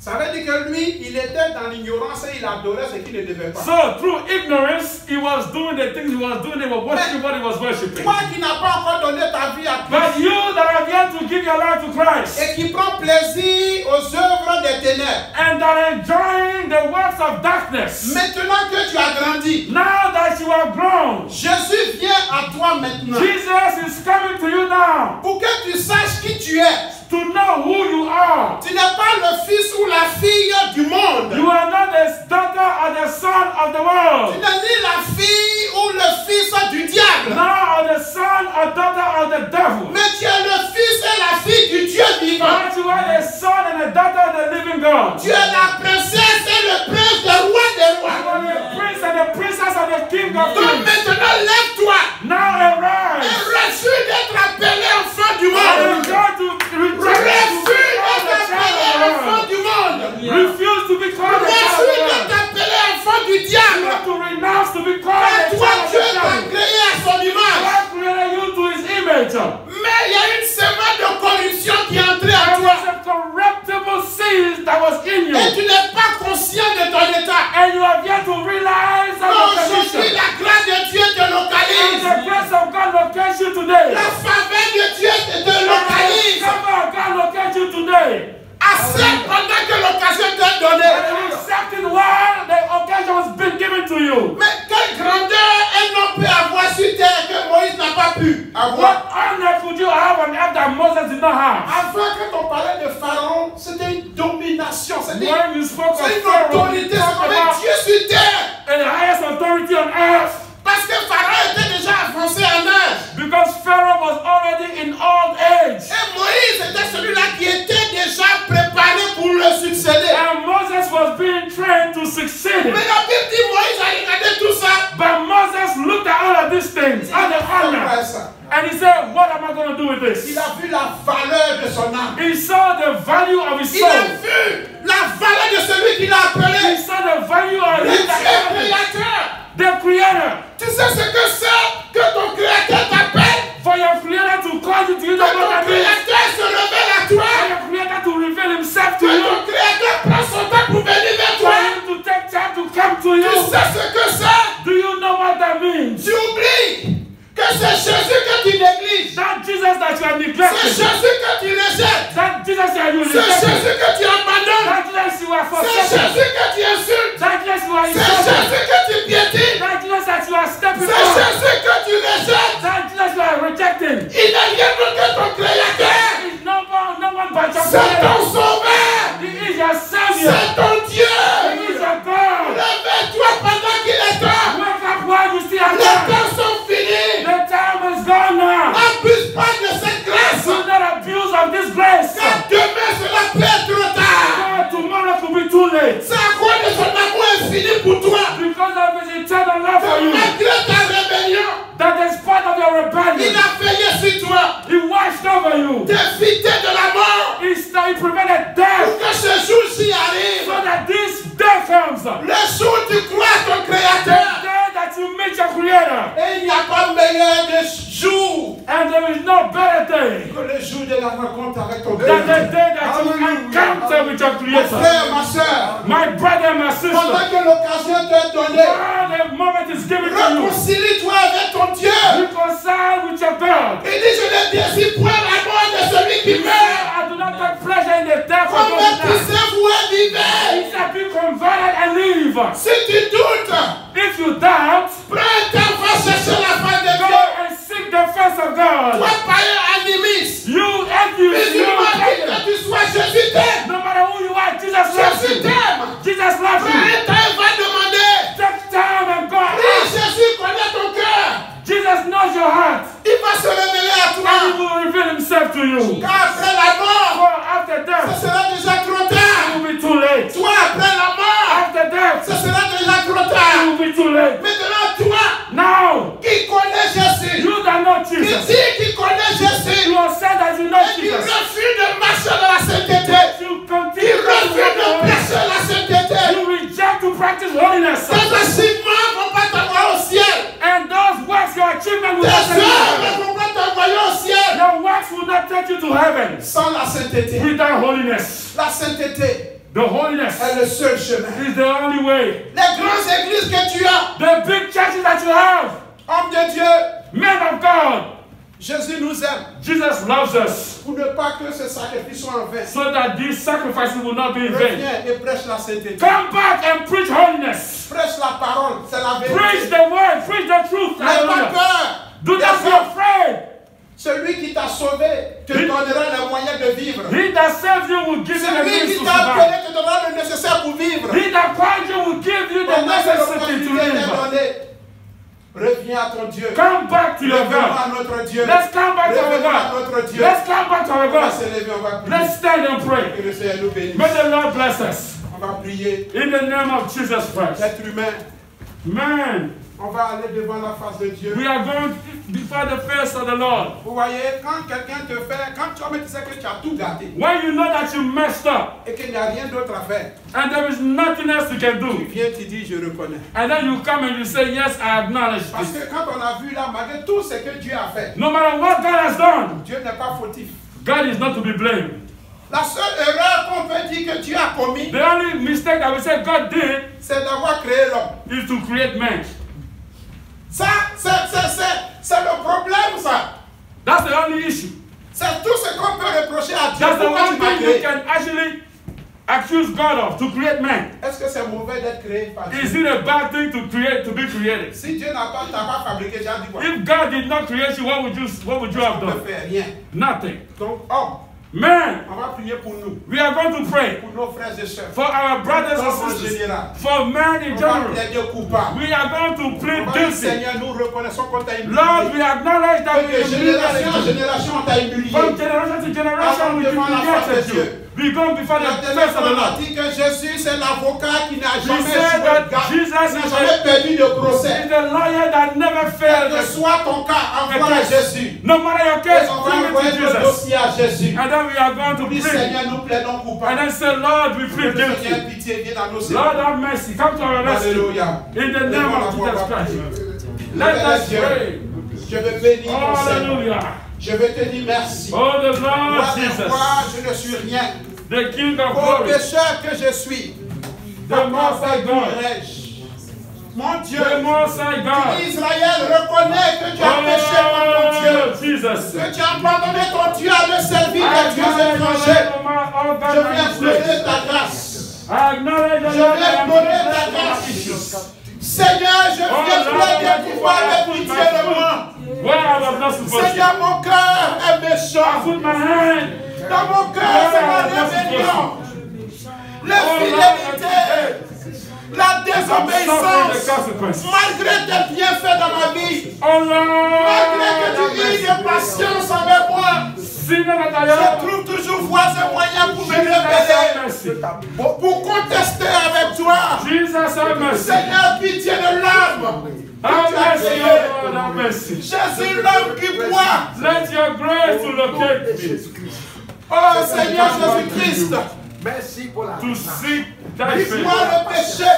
Ça veut dire que lui, il était dans l'ignorance et il adorait ce qu'il ne devait pas. So through ignorance, he was doing the things he was doing. He was worshiping what he was worshiping. Toi qui n'as pas encore donné ta vie à But Christ you that have yet to give your life to Christ et qui prend plaisir aux œuvres des ténèbres, and that are enjoying the works of darkness, maintenant que tu as grandi, now that you are grown, Jésus vient à toi maintenant Jesus is coming to you now pour que tu saches qui tu es. to know who you are. Tu n'es pas le fils ou la fille du monde. You are not the daughter or the son of the Tu world, n'es ni la fille ou le fils du diable. nor the son or daughter of the devil. Mais tu es le fils et la fille du Dieu vivant. But you are the son and the daughter of the living God. Tu es la princesse et le prince des rois des You rois. are the prince and the princess of the king of Donc kings. maintenant, lève-toi Now et arise. refuse d'être appelé enfant du And monde. God to reject Refuse to be d'être called the child appelé of the enfant world. du monde. Refuse to be called the child of Refuse the d'être world. appelé enfant du You diable. have to renounce to be called Car the toi, child of Dieu the t'a devil. créé à son image. God created you to his image. Mais il y a une semence de corruption qui est entrée en There toi. was a corruptible seed that was in Et you. tu n'es pas conscient de ton état. And you have yet to realize that your Aujourd'hui, condition. la grâce de Dieu te And localise. the grace of God locates you today. La faveur de Dieu te And the localise. favor of God locates you today. Accepte pendant que l'occasion t'est donnée. And accept it while the occasion has been given to you. Mais quelle grandeur un homme peut avoir sur terre que Moïse n'a pas pu avoir. What honor could you have on earth that Moses did not have? Avant, quand on parlait de Pharaon, c'était une domination. C'était When you spoke of une Pharaoh, you autorité. talked C'est about Dieu sur terre. the highest authority on earth. Parce que Pharaon était déjà avancé en âge. Because Pharaoh was already in old age. Et Moïse était celui-là qui était déjà préparé pour le succéder. And Moses was being trained to succeed. Mais la Bible dit Moïse a regardé tout ça. But Moses looked at all of these things, all the honor, Après ça, and he said, what am I going to do with il this? a vu la valeur de son âme. He saw the value of his Il a soul. vu la valeur de celui qui l'a He appelé saw the value of le his Dieu créateur. the creator. Tu sais ce que c'est que ton créateur t'appelle? For your creator to call you to you, Que know what ton that means? créateur se révèle à For toi. your creator to reveal himself to Que you. ton créateur prend son temps pour venir vers For toi. him to take time to come to Tu you. sais ce que c'est? Do you know what that means? Tu oublies que c'est Jésus que tu négliges. you are C'est neglecting. Jésus que tu rejettes. That Jesus that you C'est rejected. Jésus que tu abandonnes. That Jesus you are C'est forsaken. Jésus que tu insultes. That Jesus you are C'est insulting. Jésus que tu piétines. That Jesus that you are stepping C'est on. Jésus que tu rejettes. That Jesus you are rejecting. Il n'est rien d'autre que ton Créateur. It's no one but your C'est ton Creator. Sauveur. He is your Savior. C'est ton Dieu. He is your God. Réveille-toi pendant qu'il est temps. Wake up while you still have Les time. temps sont finis. The time is gone now. N'abuse pas de cette grâce. Do not abuse of this grace. Car demain cela peut être trop tard. God, tomorrow could be too late. C'est à cause de son amour infini pour toi. Because of his eternal love for Que you. malgré ta rébellion, That is part of your il rebellion. a veillé sur toi. He watched over you. D'éviter de la mort. He prevented Pour death. que ce jour-ci arrive. So that this day comes. Le jour où tu crois à ton The Créateur. day that you meet your Creator. Et il n'y a pas meilleur de jour And there is no better day que le jour de la rencontre avec ton than the Créateur. day that you encounter with your Mon Creator. frère, ma soeur, My brother, my sister, pendant que l'occasion t'est donnée, while the moment is given to you, réconcilie-toi avec ton Dieu. reconcile with your God. Il dit, je ne désire point la mort de celui qui He said, meurt. I do not take pleasure in the death of those who die. Convertissez-vous et vivez. He said, be converted and live. Si tu doutes, If you doubt, prends un temps, va chercher la face de go Dieu. and seek the face of God. Toi, païen animiste, You atheist, you musulman, qui pagan, que tu sois, Jésus t'aime. no matter who you are, Jesus loves Jésus you. t'aime. Jesus loves Prends you. un temps et va demander. Take time and go. Oui, Jésus connaît ton cœur. Jesus knows your heart. Il va se révéler à And he toi. will reveal himself to you. Car après la mort, For after ce death, sera déjà trop it tard. will be too late. Toi, après la mort, After ce death, sera déjà trop it tard. will be too late. Maintenant, toi, Now, qui connais Jésus, you that know qui Jesus, dit qu'il connaît Jésus, you have said that you know et qui Jesus. refuse de marcher dans la sainteté, You qui continue to refuse de walk in prêcher la sainteté, holiness. You reject to practice holiness. tes achievements ne vont pas t'envoyer au ciel. And those works, your achievement will Tes not take you to œuvres heaven. ne vont pas t'envoyer au ciel. Your works will not take you to heaven Sans la sainteté. without holiness. La sainteté The holiness est le seul chemin. is the only way. Les grandes églises que tu as, The big churches that you have, hommes de Dieu, men of God, Jésus nous aime Jesus loves us pour ne pas que ce sacrifice soit en vain. so that these sacrifices will not be in vain. Reviens et prêche la sainteté. Come back and preach holiness. Prêche la parole, c'est la Preach vérité. the word, preach the truth. N'aie pas Hallelujah. peur. Do not be afraid. Celui qui t'a sauvé te donnera les moyens de vivre. He that saves you will give you the Celui means qui to t'a survive. appelé te donnera le nécessaire pour vivre. He that calls you will give you the Pendant que necessity to l'opportunité t'est live. donnée, reviens à ton Dieu. Come back to your Revenons God. à notre Dieu. Let's come back to our Revenons à God. notre Dieu. Let's come back to our On va God. se lever, on va prier. Let's stand and pray. Que le Seigneur nous bénisse. May the Lord bless us. On va prier. In the name of Jesus Christ. L'être humain, Man, on va aller devant la face de Dieu. we are going before the face of the Lord. Vous voyez, quand quelqu'un te fait, quand tu sais que tu as tout gâté When you know that you messed up et qu'il n'y a rien d'autre à faire, and there is nothing else you can tu do, viens, tu dis, je reconnais. and then you come and you say, yes, I acknowledge Parce this. que quand on a vu là, malgré tout ce que Dieu a fait, No matter what God has done, Dieu n'est pas fautif. God is not to be blamed. La seule erreur qu'on peut dire que Dieu a commis, The only mistake that we say God did c'est d'avoir créé l'homme. is to create man. Ça, c'est le problème, ça. That's the only issue. C'est tout ce qu'on peut reprocher à Dieu. That's the Pourquoi one tu m'as thing you créé? can actually accuse God of, to create man. Est-ce que c'est mauvais d'être créé par Dieu? Is it a bad thing to be created? Si Dieu t'a pas fabriqué, j'ai dit quoi? If God did not create you, what would you have On ne done? fait rien. Nothing. Donc, homme, Man, on va prier pour nous, we are going to pray pour nos frères et sœurs. for our brothers En and sisters, général, for men in on va general. plaider coupable. We are going to On plead va dire, guilty. Seigneur, nous reconnaissons qu'on t'a humilié. Lord, we acknowledge that we De génération en humiliated you. génération, on t'a humilié. From generation to generation, we humiliated you. We go before La the dernière face of fois, the on a Lord. dit que Jésus, c'est l'avocat qui n'a jamais said joué that de garde, Jesus qui n'a is jamais perdu de He's procès. the lawyer that never Quel failed. que soit ton cas, envoie à Jésus. No matter your Et case, on va bring it envoyer to le Jesus. dossier à Jésus. And then we are going to Puis, plead. Seigneur, nous plaidons And coupables. then say, Lord, we Que plead le Seigneur, guilty. pitié, vienne à nos Lord, secours. have mercy. Come to our rescue. Alléluia. In the name of Jesus Christ. Let Éternel us Dieu, pray. je veux bénir mon Seigneur. Hallelujah. Je veux te dire merci. Oh, the Moi, Lord des Jesus, fois, je ne suis rien. the King of Ô glory, pécheur que je suis, the Most High God, dirais-je. Mon Dieu, the Most High God. Israël reconnaît que tu as péché contre ton Dieu. Oh, Jesus. que tu as abandonné ton Dieu à le servir des dieux étrangers. Je viens pleurer ta grâce. Je viens pleurer ta grâce. Seigneur, je viens pleurer pour voir les pitié de moi. Seigneur, mon cœur est méchant. Dans mon cœur, c'est la rébellion, l'infidélité, la désobéissance, malgré tes bienfaits dans ma vie, malgré que tu vis de patience avec moi, je trouve toujours voies et moyens pour me révéler, pour contester avec toi. Seigneur, pitié de l'âme. Jésus, l'homme qui boit. Let your grace to locate me. Oh Seigneur Jésus-Christ, merci pour la To seek thy face. dis-moi le péché,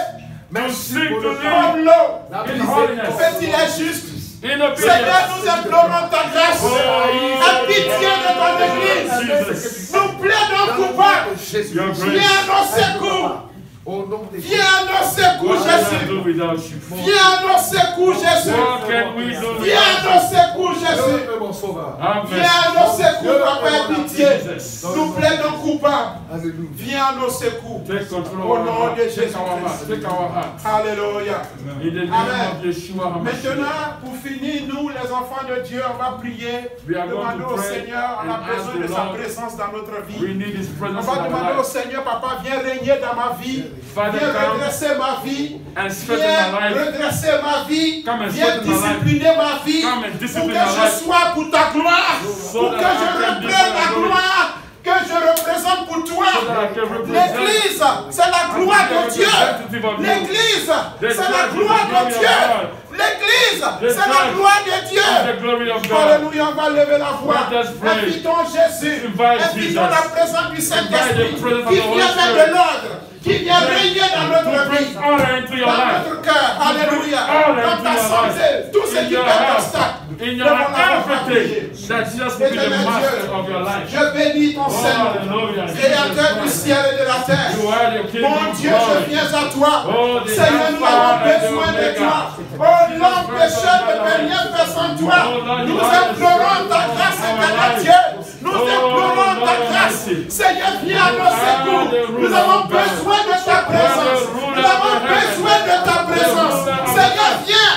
To seek to comme live l'eau. in holiness. Fait-il est juste. In obedience. Seigneur, nous implorons ta grâce. Aie pitié de ton église. Nous plaidons coupables. Your grace. Viens à nos secours. Au nom de Viens à nos secours, What can I Jésus. do without you? Viens à nos secours, Jésus. What can we do Viens à without nos secours, Jésus, Jésus. mon sauveur. you? Viens à nos secours, Papa, aie pitié. Jesus. Nous plaidons coupables. Alléluia. Viens à nos secours. Take control Au of nom our de heart. Take our heart. Jésus-Christ. Take our heart. Alléluia. In the name Amen. of Yeshua HaMashiach. Maintenant, pour finir, nous, les enfants de Dieu, on va prier. We are going Demander to au pray Seigneur, on a and ask besoin the de sa Lord. présence dans notre We vie. need His On presence va in our demander au life. Seigneur, Papa, viens régner dans ma vie. Father, Viens come redresser ma vie. and strengthen Viens my life. redresser ma vie. Come and Viens strengthen my life. discipliner ma vie. Come and Pour discipline que my je life. sois pour ta gloire. Pour that que I je can reprenne defend la your glory. gloire. Que je représente pour toi. So that I can represent. L'église, c'est la gloire de Dieu. L'église, c'est la gloire de Dieu. L'église, c'est la gloire de Dieu. The glory of God. Alléluia, on va lever la voix. Let us pray. Invitons Jésus. Invite Invitons Jesus. la présence du Saint-Esprit Invite the presence of qui the Holy vient mettre Spirit. de l'ordre, qui vient régner dans To notre bring vie, order into your dans life. notre cœur. Alléluia. order Dans into ta your santé, life. tout ce In qui your peut health. obstacle. In your everything. That Jesus will be the Éternel master Dieu, of your life. je bénis ton Seigneur, Hallelujah. Créateur du ciel et de la terre. You are the King Mon of Dieu, je glory. viens à toi. Oh, the Seigneur, nous Alpha avons and the besoin de Omega. toi. Oh, l'homme pécheur ne peut rien faire sans toi. Nous implorons ta grâce, éternel Dieu. Nous implorons ta grâce. Seigneur, viens à nos secours. Nous avons besoin de ta présence. Nous avons besoin de ta présence. Seigneur, viens.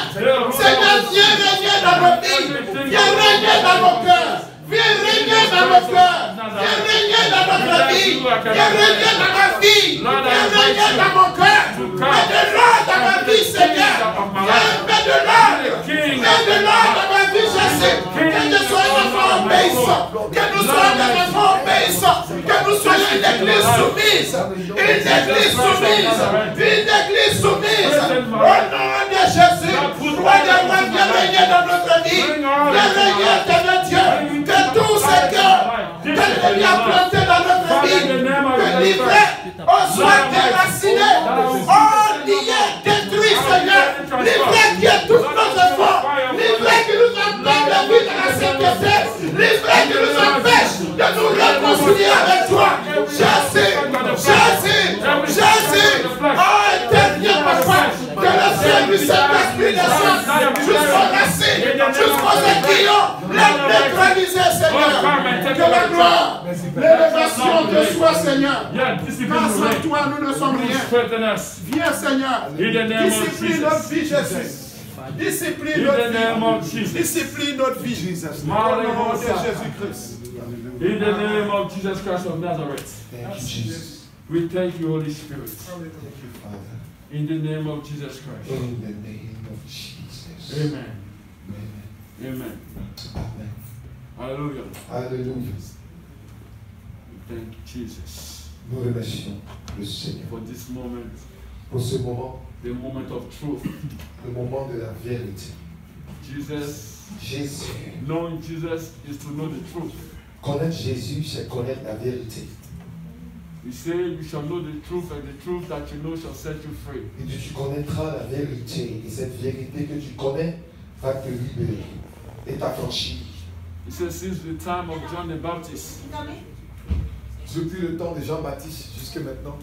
Seigneur, viens régner dans nos vies. Viens régner dans nos cœurs. Viens régner dans nos cœurs. Viens régner dans notre vie. Viens régner dans ma vie. Viens régner dans mon cœur. Mets de l'ordre dans ma vie, Seigneur. Viens, mets de l'ordre. Mets de l'ordre dans ma vie, Jésus. Que nous soyons des enfants obéissants. Que nous soyons des enfants obéissants. Que nous soyons une église soumise. Une église soumise. Une église soumise. Au nom de Jésus. Roi des rois, viens régner dans notre vie. Viens régner, éternel Dieu. Que tous ces cœurs que l'ennemi a plantés dans notre vie, que livrés, soit déracinés, oh, liés, détruits, Seigneur. Livrés qui est tout notre effort. Livrés qui nous empêchent de vivre dans la sainteté. Livrés qui nous empêchent de nous réconcilier avec toi. Jésus, Jésus, Jésus. Oh, éternel Papa, que le ciel du Saint-Esprit descende jusqu'aux racines, jusqu'aux aiguillons, les neutraliser, Seigneur. Que la gloire, l'élévation te soit, Seigneur. Car sans toi, nous ne sommes rien. Viens, Seigneur. Discipline notre vie, Jésus. Discipline notre vie. Discipline notre vie. Au nom de Jésus-Christ. In the name of Jesus Christ of Nazareth. Thank you, Jesus. We thank you, Holy Spirit. Thank you, Father. In the name of Jesus Christ. In the name of Jesus. Amen. Amen. Amen. Amen. Hallelujah. Alléluia. Thank you, Jesus, Nous remercions le Seigneur for this moment, pour ce moment, the moment of truth. le moment de la vérité. Jesus, Jésus. knowing Jesus is to know the truth. Connaître Jésus, c'est connaître la vérité. He said, you shall know the truth, and the truth that you know shall set you free. Et tu connaîtras la vérité. Et cette vérité que tu connais va te libérer et t'affranchir. He said, since the time of John the Baptist, Depuis le temps de Jean-Baptiste jusqu'à maintenant,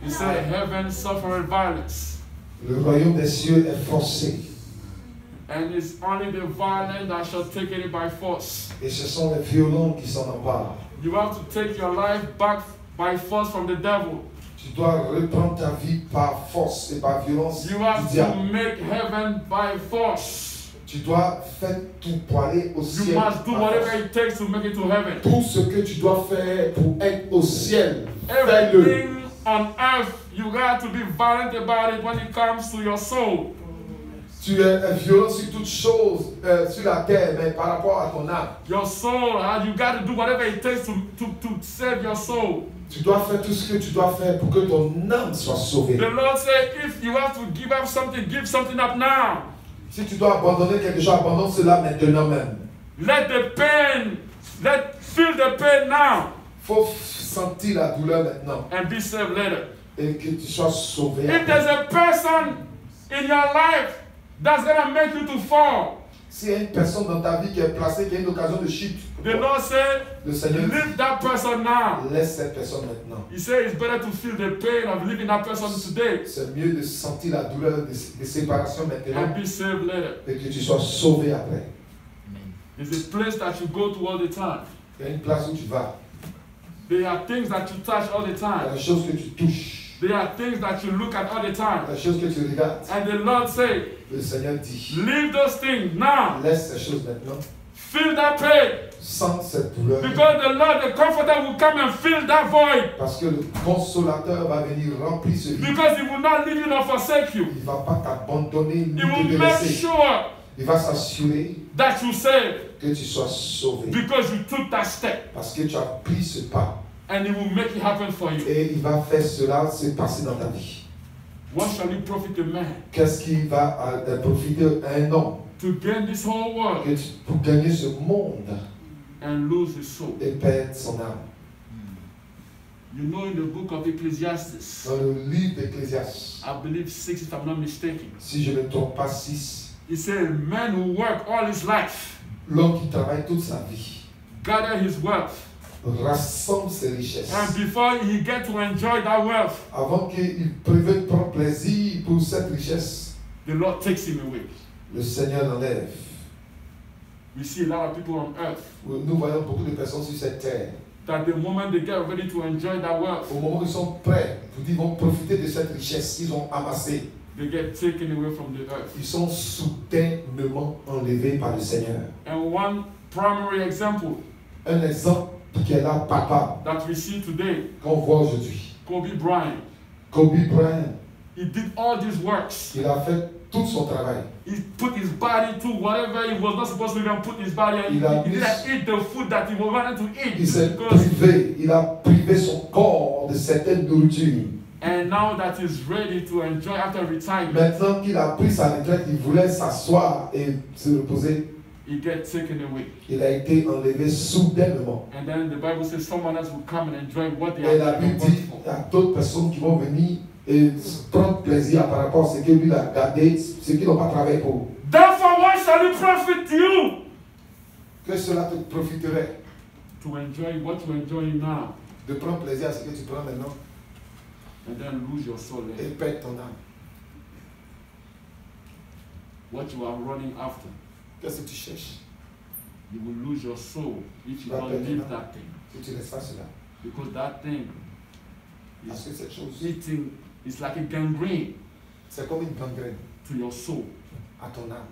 he said, heaven suffered violence, le royaume des cieux est forcé. And it's only the violent that shall take it by force. Et ce sont les violents qui s'en emparent. You have to take your life back by force from the devil. Tu dois reprendre ta vie par force et par violence You du have to diable. make heaven by force. Tu dois faire tout pour aller au You ciel. must do par whatever force. it takes to make it to heaven. Tout ce que tu dois faire pour être au ciel, fais-le. Everything on earth, you got to be violent about it when it comes to your soul. Tu es violent sur toutes choses sur la terre, mais par rapport à ton âme. Your soul, you got to do whatever it takes to save your soul. Tu dois faire tout ce que tu dois faire pour que ton âme soit sauvée. The Lord said, if you have to give up something, give something up now. Si tu dois abandonner quelque chose, abandonne cela maintenant même. Let the pain, feel the pain now, Il faut sentir la douleur maintenant and be saved later. et que tu sois sauvé. If there's a person in your life that's gonna make you to fall, S'il y a une personne dans ta vie qui est placée, qui a une occasion de chute, the Lord said, le Seigneur dit, leave that person now. laisse cette personne maintenant. He said it's better to feel the pain of leaving that person today C'est mieux de sentir la douleur de séparation maintenant and be saved later. et que tu sois sauvé après. It's a place that you go to all the time. Il y a une place où tu vas. There are things that you touch all the Il y a time. des choses que tu touches. There are things that you look at all the Il y time. a des choses que tu regardes. And the Lord said, Le Seigneur dit, leave those things now. laisse ces choses maintenant. Feel that pain. Sens cette douleur. Because the Lord, the Comforter, will come and fill that void. Parce que le consolateur va venir remplir ce vide. Because He will not leave you nor forsake you. Il ne va pas t'abandonner ni He will te make délaisser. sure Il va s'assurer that you save que tu sois sauvé. because you took that step. Parce que tu as pris ce pas. And He will make it happen for you. Et il va faire cela se passer dans ta vie. What shall it profit a man Qu'est-ce qui va profiter à un homme to gain this whole world pour gagner ce monde and lose his soul? et perdre son âme? You know, in the book of Ecclesiastes, Dans le livre d'Ecclésiaste, I believe 6, if I'm not mistaken, si je ne me trompe pas, 6, it says, man who work all his life, l'homme qui travaille toute sa vie gather his wealth, rassemble ses richesses. and before he get to enjoy that wealth, Avant qu'il prévoie prendre plaisir pour cette richesse, the Lord takes him away. le Seigneur l'enlève. We see a lot of people on earth Nous voyons beaucoup de personnes sur cette terre. that the moment they get ready to enjoy that wealth, Au moment où ils sont prêts, ils vont profiter de cette richesse qu'ils ont amassée. they get taken away from the earth. Ils sont soudainement enlevés par le Seigneur. And one primary example Un exemple qui est là, papa, that we see today, qu'on voit aujourd'hui. Kobe Bryant, Kobe Bryant, he did all these works. il a fait tout son travail. He put his body to whatever he was not supposed to even put his body, and he didn't eat the food that he wanted to eat. Il s'est Because, privé, il a privé son corps de certaines nourritures. and now that he's ready to enjoy after retirement, Maintenant qu'il a pris sa retraite, il voulait s'asseoir et se reposer. he gets taken away. Il a été enlevé soudainement. And then the Bible says someone else will come and enjoy what they Et la have Bible worked dit for. il y a d'autres personnes qui vont venir et prendre plaisir par rapport à ce que lui a gardé, ce qu'ils n'ont pas travaillé pour. Therefore, what shall it profit you Que cela te profiterait to enjoy what you enjoy now de prendre plaisir à ce que tu prends maintenant and then lose your soul et later? perdre ton âme. What you are running after, Qu'est-ce que tu cherches? you will lose your soul if you Right, don't leave right. that thing. Si tu laisses pas cela. Because that thing Parce que is cette chose, eating, it's like a gangrene c'est comme une gangrène to your soul. à ton âme.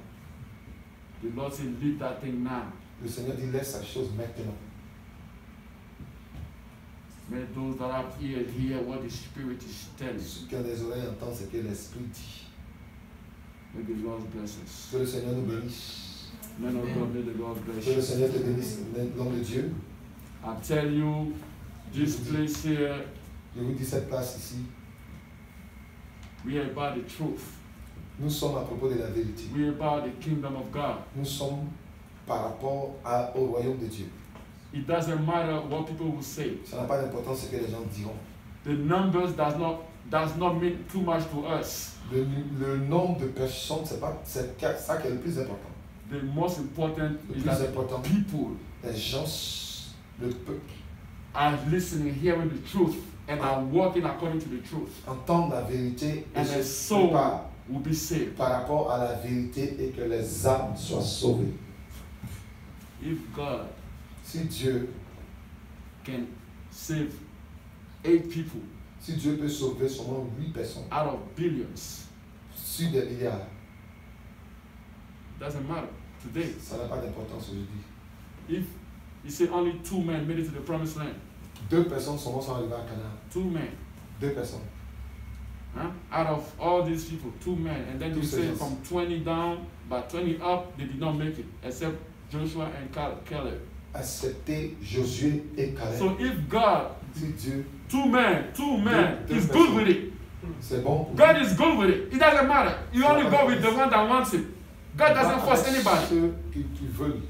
The Lord said, leave that thing now. Le Seigneur dit laisse cette chose maintenant. May those that have ears hear what the Spirit is telling. Ceux qui ont des oreilles entendent ce que l'Esprit dit. May the Lord bless us. Que le Seigneur nous bénisse. Men of God, may the Lord bless Que le you. Seigneur te bénisse, l'homme de Dieu. I tell you, this place here, Je vous dis cette place ici. we are about the truth. Nous sommes à propos de la vérité. We are about the kingdom of God. Nous sommes par rapport au royaume de Dieu. It doesn't matter what people will say. Ça n'a pas d'importance ce que les gens diront. The numbers does not mean too much to us. Le nombre de personnes, c'est ça qui est le plus important. The most important Le is plus that important, people les gens, le peuple, are listening, hearing the truth, and are walking according to the truth. entendent la vérité et And se so préparent will be saved. par rapport à la vérité et que les âmes soient sauvées. If God Si Dieu, can save 8 people si Dieu peut sauver seulement 8 personnes out of billions, sur des milliards, doesn't matter today. ça n'a pas d'importance aujourd'hui. If you say only 2 men made it to the promised land, 2 personnes seulement sont arrivées à Canaan. 2 men, 2 personnes. huh? Out of all these people, 2 men, and then you Two say seconds. from 20 down, but 20 up, they did not make it, except Joshua and Caleb. Accepter Josué et Caleb. So if God, Si Dieu, 2 men, Deux is personnes. good with it. c'est bon pour God is good with it. It doesn't matter. You Ça only va. go with the one that wants it. God doesn't force anybody. Ceux qui veulent.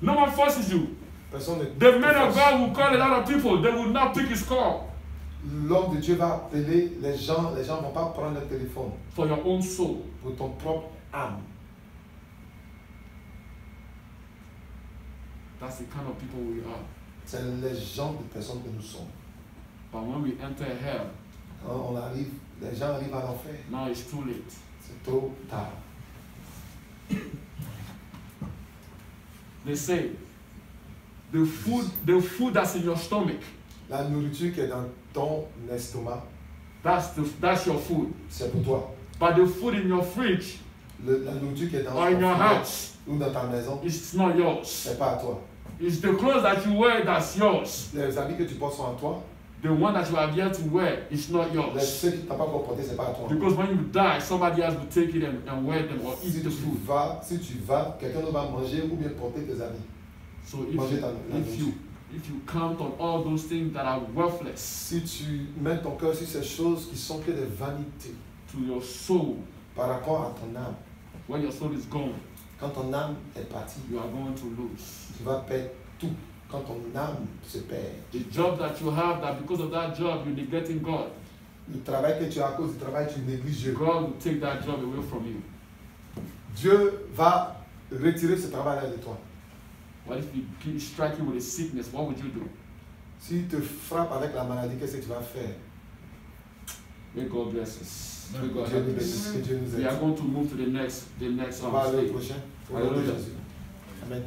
No one forces you. Personne ne The man te of force. God will call a lot of people. They will not pick his call L'homme de Dieu va appeler les gens ne vont pas prendre le téléphone for your own soul. pour ton propre âme. That's the kind of people we are. C'est les gens de personnes que nous sommes. But when we enter hell, Quand on arrive, les gens arrivent à l'enfer. now it's too late. C'est trop tard. They say the food that's in your stomach, La nourriture qui est dans ton estomac, that's your food. c'est pour toi. But the food in your fridge La nourriture qui est dans or in ton your frigo house, ou dans ta maison, it's not yours. c'est pas à toi. It's the clothes that you wear that's yours. Les habits que tu portes sont à toi. The one that you have yet to wear is not Les yours. ceux que tu n'as pas encore portés, c'est pas à toi. Because when you die, somebody else will take it and wear them or Si eat the tu food. vas, quelqu'un d'autre va manger ou bien porter tes habits. So Manger if you count on all those things that are worthless Si tu mets ton cœur sur ces choses qui sont que des vanités to your soul, par rapport à ton âme, when your soul is gone, quand ton âme est partie, you are going to lose. tu vas perdre tout. Quand ton âme se perd, The job that you have, that because of that job you're neglecting God, le travail que tu as à cause du travail, tu négliges Dieu. God will take that job away from you. Dieu va retirer ce travail-là de toi. What if he strike you with a sickness? What would you do? S'il te frappe avec la maladie, qu'est-ce que tu vas faire? May God bless us. May God Dieu help nous us. bénisse, que Dieu nous We are aide. going to move to the next On va aller au stage. prochain. Au nom de Alléluia. Jésus. Amen.